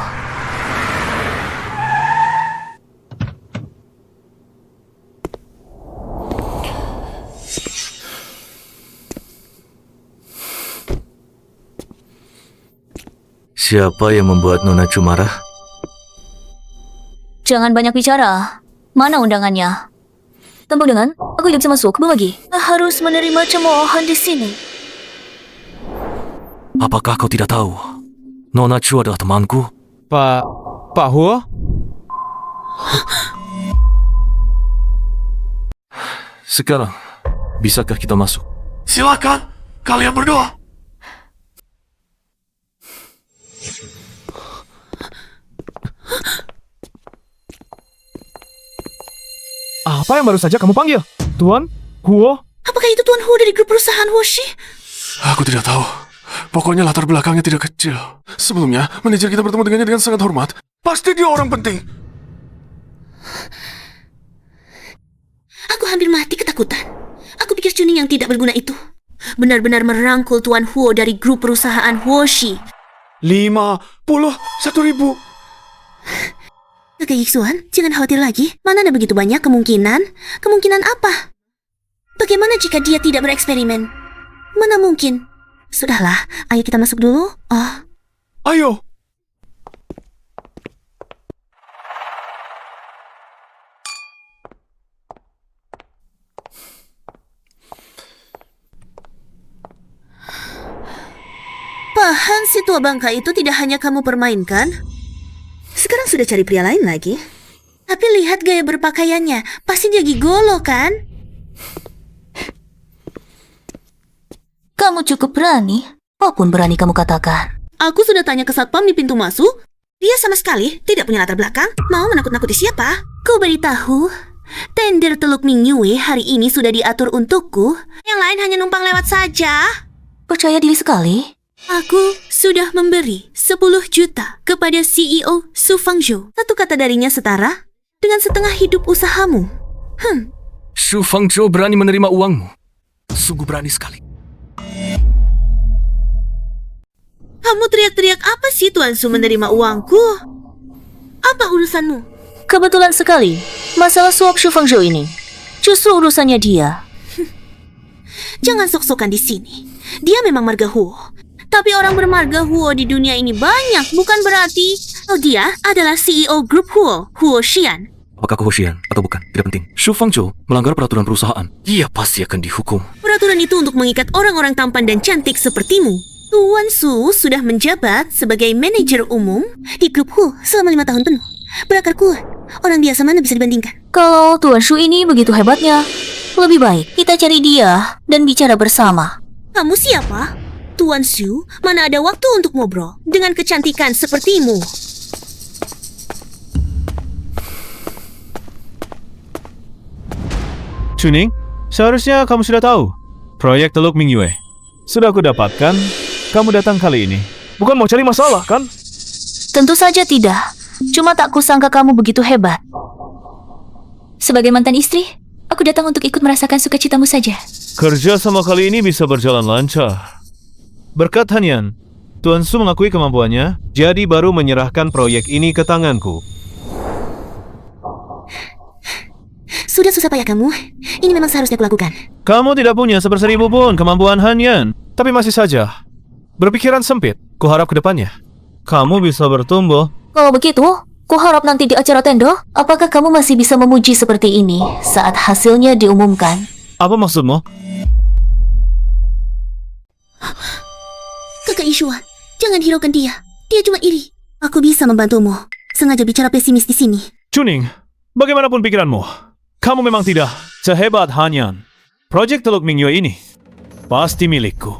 Siapa yang membuat Nona Chu marah? Jangan banyak bicara. Mana undangannya? Tanpa undangan, aku tidak bisa masuk. Berbagi. Harus menerima cemoohan di sini. Apakah kau tidak tahu? Nona Chu adalah temanku. Pak Huo? Sekarang, bisakah kita masuk? Silakan, kalian berdua. Apa yang baru saja kamu panggil? Tuan Huo? Apakah itu Tuan Huo dari grup perusahaan Hoshi? Aku tidak tahu. Pokoknya latar belakangnya tidak kecil. Sebelumnya, manajer kita bertemu dengannya dengan sangat hormat. Pasti dia orang penting. Aku hampir mati ketakutan. Aku pikir Chuning yang tidak berguna itu benar-benar merangkul Tuan Huo dari grup perusahaan Hoshi. 51.000. Kakak Yixuan, jangan khawatir lagi. Mana ada begitu banyak kemungkinan? Kemungkinan apa? Bagaimana jika dia tidak bereksperimen? Mana mungkin? Sudahlah, ayo kita masuk dulu. Oh, Ayo. Pahan si tua bangka itu tidak hanya kamu permainkan. Sekarang sudah cari pria lain lagi. Tapi lihat gaya berpakaiannya. Pasti dia gigolo kan? Kamu cukup berani. Apapun berani kamu katakan. Aku sudah tanya ke satpam di pintu masuk. Dia sama sekali tidak punya latar belakang. Mau menakut-nakuti siapa? Kau beritahu, tender Teluk Mingyue hari ini sudah diatur untukku. Yang lain hanya numpang lewat saja. Percaya diri sekali. Aku sudah memberi 10 juta kepada CEO Su Fangzhou. Satu kata darinya setara dengan setengah hidup usahamu. Su Fangzhou berani menerima uangmu. Sungguh berani sekali. Kamu teriak-teriak apa sih Tuan Su menerima uangku? Apa urusanmu? Kebetulan sekali, masalah suap Su Fangzhou ini justru urusannya dia. Jangan sok-sokan di sini. Dia memang marga Huo. Tapi orang bermarga Huo di dunia ini banyak, bukan berarti dia adalah CEO grup Huo, Huo Xian. Apakah aku Hoshian atau bukan? Tidak penting. Su Fangzhou melanggar peraturan perusahaan. Dia pasti akan dihukum. Peraturan itu untuk mengikat orang-orang tampan dan cantik sepertimu. Tuan Su sudah menjabat sebagai manajer umum di grup Huo selama 5 tahun penuh. Berakar kuat. Orang biasa mana bisa dibandingkan? Kalau Tuan Shu ini begitu hebatnya, lebih baik kita cari dia dan bicara bersama. Kamu siapa? Tuan Su, mana ada waktu untuk ngobrol dengan kecantikan sepertimu? Chuning, seharusnya kamu sudah tahu. Proyek Teluk Mingyue sudah aku dapatkan. Kamu datang kali ini bukan mau cari masalah, kan? Tentu saja tidak. Cuma tak kusangka kamu begitu hebat. Sebagai mantan istri, aku datang untuk ikut merasakan sukacitamu saja. Kerja sama kali ini bisa berjalan lancar. Berkat Hanyan, Tuan Su mengakui kemampuannya, jadi baru menyerahkan proyek ini ke tanganku. Sudah susah payah kamu. Ini memang seharusnya kulakukan. Kamu tidak punya 1/1000 pun kemampuan Hanyan, tapi masih saja berpikiran sempit. Kuharap ke depannya kamu bisa bertumbuh. Kalau begitu, kuharap nanti di acara tendo, apakah kamu masih bisa memuji seperti ini saat hasilnya diumumkan? Apa maksudmu? Kakak Yixuan, jangan hiraukan dia. Dia cuma iri. Aku bisa membantumu. Sengaja bicara pesimis di sini. Chuning, bagaimanapun pikiranmu, kamu memang tidak sehebat Hanyan. Proyek Teluk Mingyue ini pasti milikku.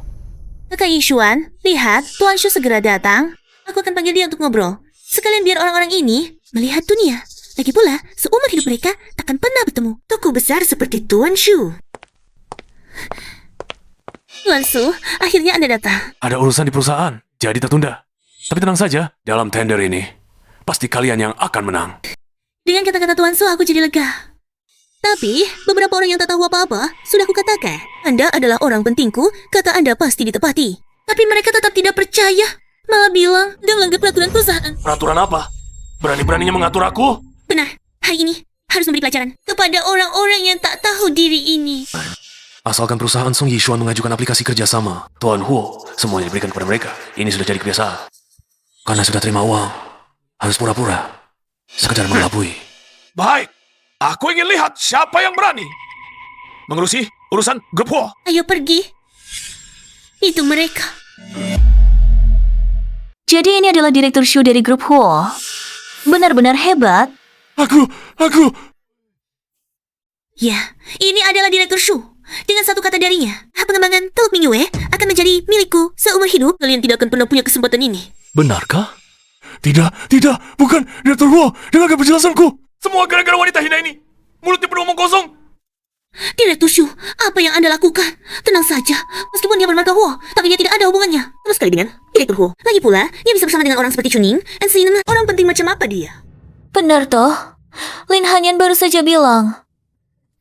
Kakak Yixuan, lihat, Tuan Shu segera datang. Aku akan panggil dia untuk ngobrol. Sekalian biar orang-orang ini melihat dunia. Lagi pula, seumur hidup mereka takkan pernah bertemu tokoh besar seperti Tuan Shu. Tuan Su, akhirnya Anda datang. Ada urusan di perusahaan, jadi tertunda. Tapi tenang saja, dalam tender ini, pasti kalian yang akan menang. Dengan kata-kata Tuan Su, aku jadi lega. Tapi, beberapa orang yang tak tahu apa-apa, sudah kukatakan. Anda adalah orang pentingku, kata Anda pasti ditepati. Tapi mereka tetap tidak percaya. Malah bilang, dia melanggar peraturan perusahaan. Peraturan apa? Berani-beraninya mengatur aku? Benar, hari ini harus memberi pelajaran kepada orang-orang yang tak tahu diri ini. Asalkan perusahaan Song Yixuan mengajukan aplikasi kerjasama, Tuan Huo, semuanya diberikan kepada mereka. Ini sudah jadi kebiasaan. Karena sudah terima uang, harus pura-pura. Sekedar mengelabui. Baik, aku ingin lihat siapa yang berani mengurusi urusan grup Huo. Ayo pergi. Itu mereka. Jadi ini adalah direktur Shu dari grup Huo. Benar-benar hebat. Aku... Ya, ini adalah direktur Shu. Dengan satu kata darinya, hak pengembangan Teluk Mingyue akan menjadi milikku seumur hidup. Kalian tidak akan pernah punya kesempatan ini. Benarkah? Tidak, bukan Direktur Huo. Dengarkan penjelasanku. Semua gara-gara wanita hina ini. Mulutnya penuh omong kosong. Direktur Shu, apa yang Anda lakukan? Tenang saja, meskipun dia bermarga Huo, tapi dia tidak ada hubungannya sama sekali dengan Direktur Huo. Lagi pula, dia bisa bersama dengan orang seperti Chuning, dan Sinin, orang penting macam apa dia? Benar toh? Lin Hanyan baru saja bilang.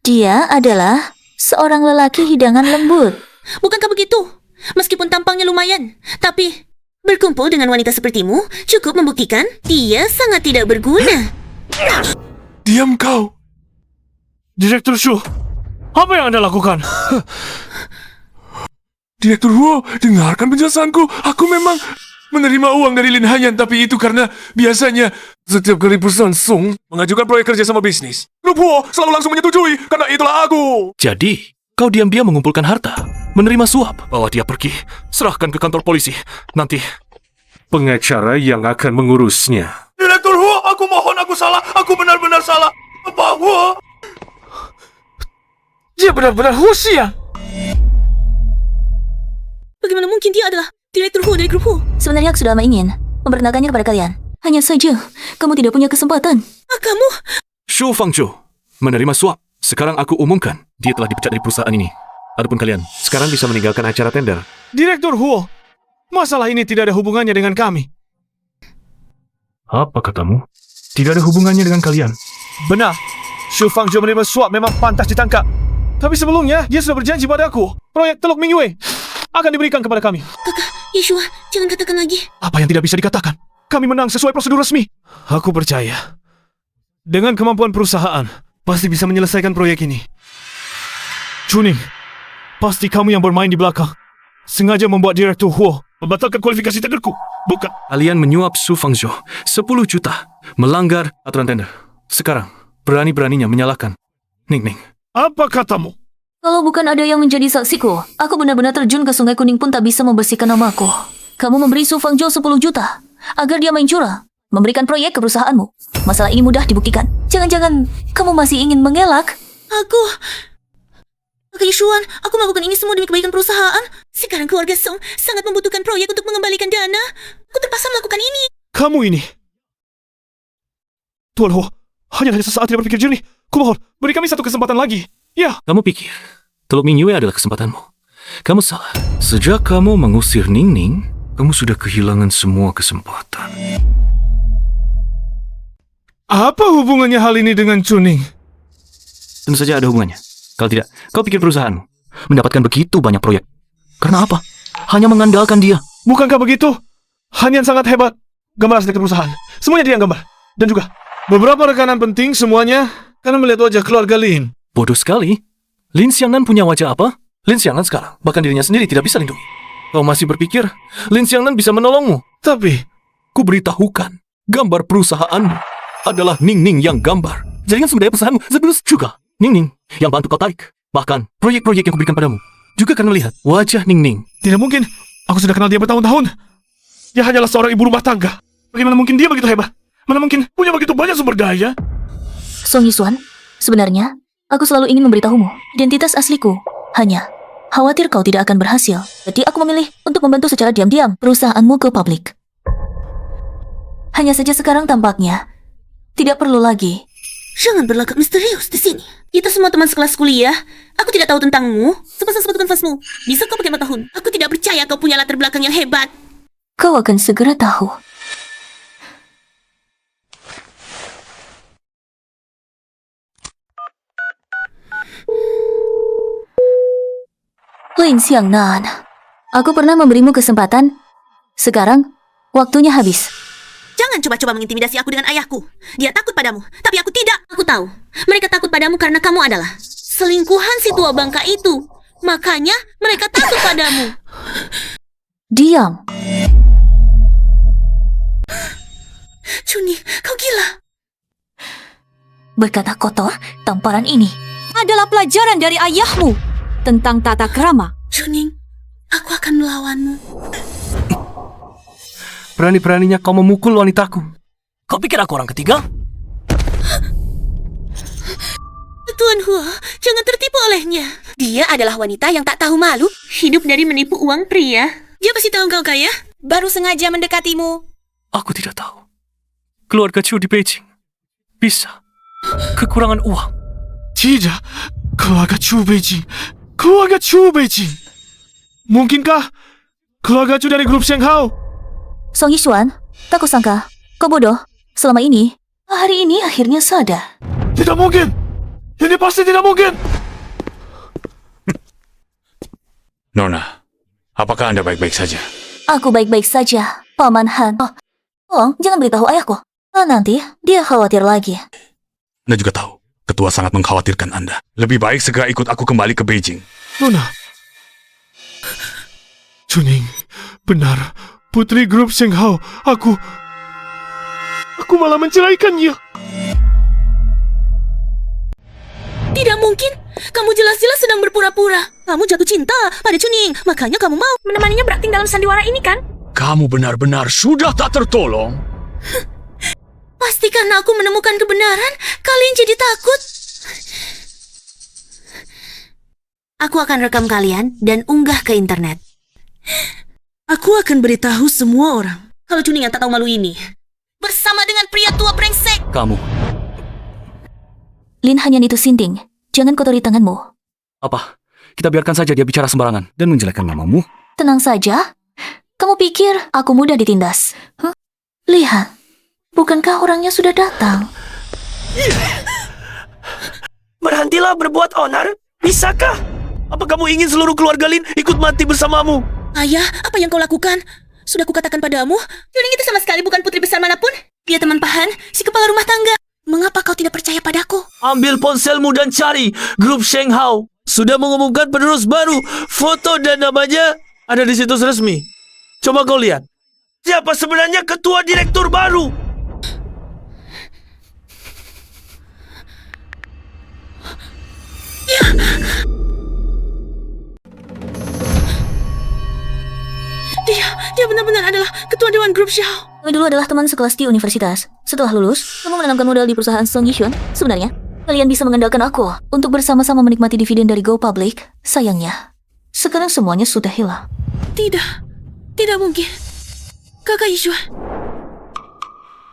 Dia adalah seorang lelaki hidangan lembut. Bukankah begitu? Meskipun tampangnya lumayan, tapi berkumpul dengan wanita sepertimu cukup membuktikan dia sangat tidak berguna. Diam kau. Direktur Shu, apa yang Anda lakukan? Direktur Huo, dengarkan penjelasanku. Aku memang menerima uang dari Lin Hanyan, tapi itu karena biasanya setiap kali perusahaan Sung mengajukan proyek kerja sama bisnis, grup Huo selalu langsung menyetujui, karena itulah aku. Jadi, kau diam-diam mengumpulkan harta, menerima suap, bawa dia pergi, serahkan ke kantor polisi. Nanti, Pengacara yang akan mengurusnya. Direktur Huo, aku mohon, aku salah. Aku benar-benar salah. Apa Huo? Dia benar-benar Husia. Bagaimana mungkin dia adalah direktur Huo dari grup Huo? Sebenarnya aku sudah lama ingin memperkenalkannya kepada kalian. Hanya saja, kamu tidak punya kesempatan. Kamu? Shu Fangzhou menerima suap. Sekarang aku umumkan, dia telah dipecat dari perusahaan ini. Adapun kalian, sekarang bisa meninggalkan acara tender. Direktur Huo, masalah ini tidak ada hubungannya dengan kami. Apa katamu? Tidak ada hubungannya dengan kalian. Benar, Shu Fangzhou menerima suap memang pantas ditangkap. Tapi sebelumnya, dia sudah berjanji padaku, proyek Teluk Mingyue akan diberikan kepada kami. Kakak, Yeshua, jangan katakan lagi. Apa yang tidak bisa dikatakan? Kami menang sesuai prosedur resmi. Aku percaya, dengan kemampuan perusahaan, pasti bisa menyelesaikan proyek ini. Chuning, pasti kamu yang bermain di belakang. Sengaja membuat Direktur Huo membatalkan kualifikasi tenderku, bukan? Kalian menyuap Shu Fangzhou 10 juta, melanggar aturan tender. Sekarang, berani-beraninya menyalahkan Ning Ning. Apa katamu? Kalau bukan ada yang menjadi saksiku, aku benar-benar terjun ke Sungai Kuning pun tak bisa membersihkan namaku. Kamu memberi Shu Fangzhou 10 juta agar dia main curang, memberikan proyek ke perusahaanmu. Masalah ini mudah dibuktikan. Jangan-jangan kamu masih ingin mengelak? Kakak Yeshuan, aku melakukan ini semua demi kebaikan perusahaan. Sekarang keluarga Song sangat membutuhkan proyek untuk mengembalikan dana. Aku terpaksa melakukan ini. Kamu ini. Tuan Huo, hanya sesaat tidak berpikir jernih. Kumohon, beri kami satu kesempatan lagi. Ya. Kamu pikir Teluk Mingyue adalah kesempatanmu? Kamu salah. Sejak kamu mengusir Ning Ning, kamu sudah kehilangan semua kesempatan. Apa hubungannya hal ini dengan Chuning? Tentu saja ada hubungannya. Kalau tidak, kau pikir perusahaanmu mendapatkan begitu banyak proyek. Karena apa? Hanya mengandalkan dia. Bukankah begitu? Hanyan sangat hebat. Gambar asli perusahaan. Semuanya dia yang gambar. Dan juga, beberapa rekanan penting semuanya karena melihat wajah keluarga Lin. Bodoh sekali. Lin Xiangnan punya wajah apa? Lin Xiangnan sekarang, bahkan dirinya sendiri tidak bisa lindungi. Kau masih berpikir Lin Xiangnan bisa menolongmu? Tapi, ku beritahukan, gambar perusahaanmu adalah Ning Ning yang gambar. Jaringan sumber daya perusahaanmu Zebulus juga Ning Ning yang bantu kau tarik. Bahkan, proyek-proyek yang kuberikan padamu juga karena melihat wajah Ning Ning. Tidak mungkin. Aku sudah kenal dia bertahun-tahun. Dia hanyalah seorang ibu rumah tangga. Bagaimana mungkin dia begitu hebat? Mana mungkin punya begitu banyak sumber daya? Song Yishuan, sebenarnya, aku selalu ingin memberitahumu identitas asliku. Hanya, khawatir kau tidak akan berhasil. Jadi aku memilih untuk membantu secara diam-diam perusahaanmu ke publik. Hanya saja sekarang tampaknya tidak perlu lagi. Jangan berlagak misterius di sini. Kita semua teman sekelas kuliah. Aku tidak tahu tentangmu. Sepasang sepatu kanvasmu. Bisa kau pakai 4 tahun. Aku tidak percaya kau punya latar belakang yang hebat. Kau akan segera tahu. Lin Xiangnan, aku pernah memberimu kesempatan. Sekarang, waktunya habis. Jangan coba-coba mengintimidasi aku dengan ayahku. Dia takut padamu, tapi aku tidak. Aku tahu. Mereka takut padamu karena kamu adalah selingkuhan si tua bangka itu. Makanya mereka takut padamu. Diam. Chuning, kau gila. Berkata kotor, tamparan ini Adalah pelajaran dari ayahmu tentang tata krama. Chuning, aku akan melawanmu. Berani-beraninya kau memukul wanitaku. Kau pikir aku orang ketiga? Tuan Huo, jangan tertipu olehnya. Dia adalah wanita yang tak tahu malu, hidup dari menipu uang pria. Dia pasti tahu kau kaya. Baru sengaja mendekatimu. Aku tidak tahu. Keluarga Chu di Beijing bisa kekurangan uang. Tidak, keluarga Chu Beijing. Keluarga Chu Beijing. Mungkinkah keluarga Chu dari grup Shenghao? Song Yishuan, tak kusangka kau bodoh. Selama ini, hari ini akhirnya sadar. Tidak mungkin. Ini pasti tidak mungkin. Nona, apakah Anda baik-baik saja? Aku baik-baik saja, Paman Han. Tolong, jangan beritahu ayahku. Nanti dia khawatir lagi. Anda juga tahu, Ketua sangat mengkhawatirkan Anda. Lebih baik segera ikut aku kembali ke Beijing. Nona. Chuning, benar. Putri grup Shenghao. Aku malah menceraikannya. Tidak mungkin. Kamu jelas-jelas sedang berpura-pura. Kamu jatuh cinta pada Chuning. Makanya kamu mau menemaninya berakting dalam sandiwara ini kan? Kamu benar-benar sudah tak tertolong. Pasti karena aku menemukan kebenaran, kalian jadi takut. Aku akan rekam kalian dan unggah ke internet. Aku akan beritahu semua orang kalau Chuning yang tak tahu malu ini bersama dengan pria tua brengsek. Kamu, Lin Hanyan itu sinting. Jangan kotori tanganmu. apa? Kita biarkan saja dia bicara sembarangan dan menjelekkan namamu. Tenang saja. Kamu pikir aku mudah ditindas? Lihat, bukankah orangnya sudah datang? Berhentilah berbuat onar. Bisakah? Apa kamu ingin seluruh keluarga Lin ikut mati bersamamu? Ayah, apa yang kau lakukan? Sudah kukatakan padamu, Chuning itu sama sekali bukan putri besar manapun. Dia teman Pahan, si kepala rumah tangga. Mengapa kau tidak percaya padaku? Ambil ponselmu dan cari grup Shenghao. Sudah mengumumkan penerus baru. Foto dan namanya ada di situs resmi. Coba kau lihat. Siapa sebenarnya ketua direktur baru? Dia benar-benar adalah ketua dewan grup Xiao. Kami dulu adalah teman sekelas di universitas. Setelah lulus, kamu menanamkan modal di perusahaan Song Yishuan. Sebenarnya, kalian bisa mengandalkan aku untuk bersama-sama menikmati dividen dari Go Public. Sayangnya, sekarang semuanya sudah hilang. Tidak mungkin. Kakak Yishuan,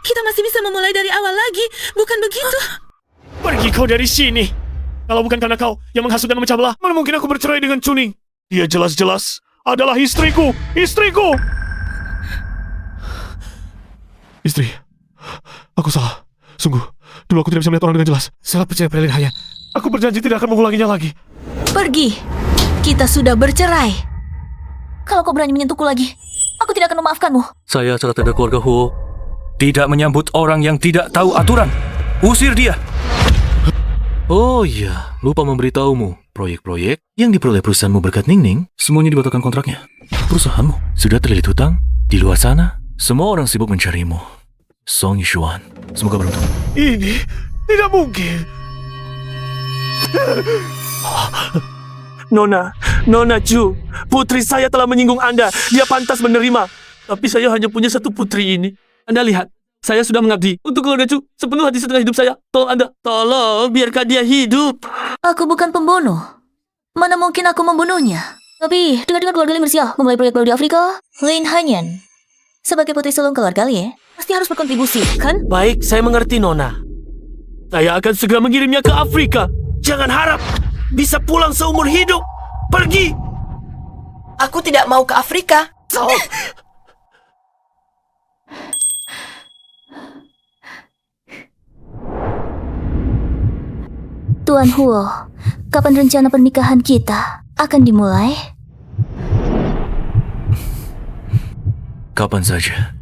kita masih bisa memulai dari awal lagi, bukan begitu? Pergi kau dari sini. Kalau bukan karena kau yang menghasut dan memecah belah, mana mungkin aku bercerai dengan Chuning? Dia jelas-jelas adalah istriku. Istriku! Istri, aku salah. Sungguh, dulu aku tidak bisa melihat orang dengan jelas. Salah percaya pada Lin Hanyan. Aku berjanji tidak akan mengulanginya lagi. Pergi. Kita sudah bercerai. Kalau kau berani menyentuhku lagi, aku tidak akan memaafkanmu. Saya acara tanda keluarga Huo tidak menyambut orang yang tidak tahu aturan. Usir dia. Oh iya, lupa memberitahumu. Proyek-proyek yang diperoleh perusahaanmu berkat Ningning, semuanya dibatalkan kontraknya. Perusahaanmu sudah terlilit hutang. Di luar sana, semua orang sibuk mencarimu. Song Yishuan, semoga beruntung. Ini tidak mungkin. Nona Chu, putri saya telah menyinggung Anda. Dia pantas menerima. Tapi saya hanya punya satu putri ini. Anda lihat, saya sudah mengabdi untuk keluarga Chu sepenuh hati setengah hidup saya. Tolong Anda, tolong biarkan dia hidup. Aku bukan pembunuh. Mana mungkin aku membunuhnya? Tapi, dengar-dengar keluarga Lin bersiap memulai proyek baru di Afrika. Lin Hanyan, sebagai putri sulung keluarga Lin, pasti harus berkontribusi, kan? Baik, saya mengerti Nona. Saya akan segera mengirimnya ke Afrika. Jangan harap bisa pulang seumur hidup. Pergi. Aku tidak mau ke Afrika. Tuan Huo, kapan rencana pernikahan kita akan dimulai? Kapan saja.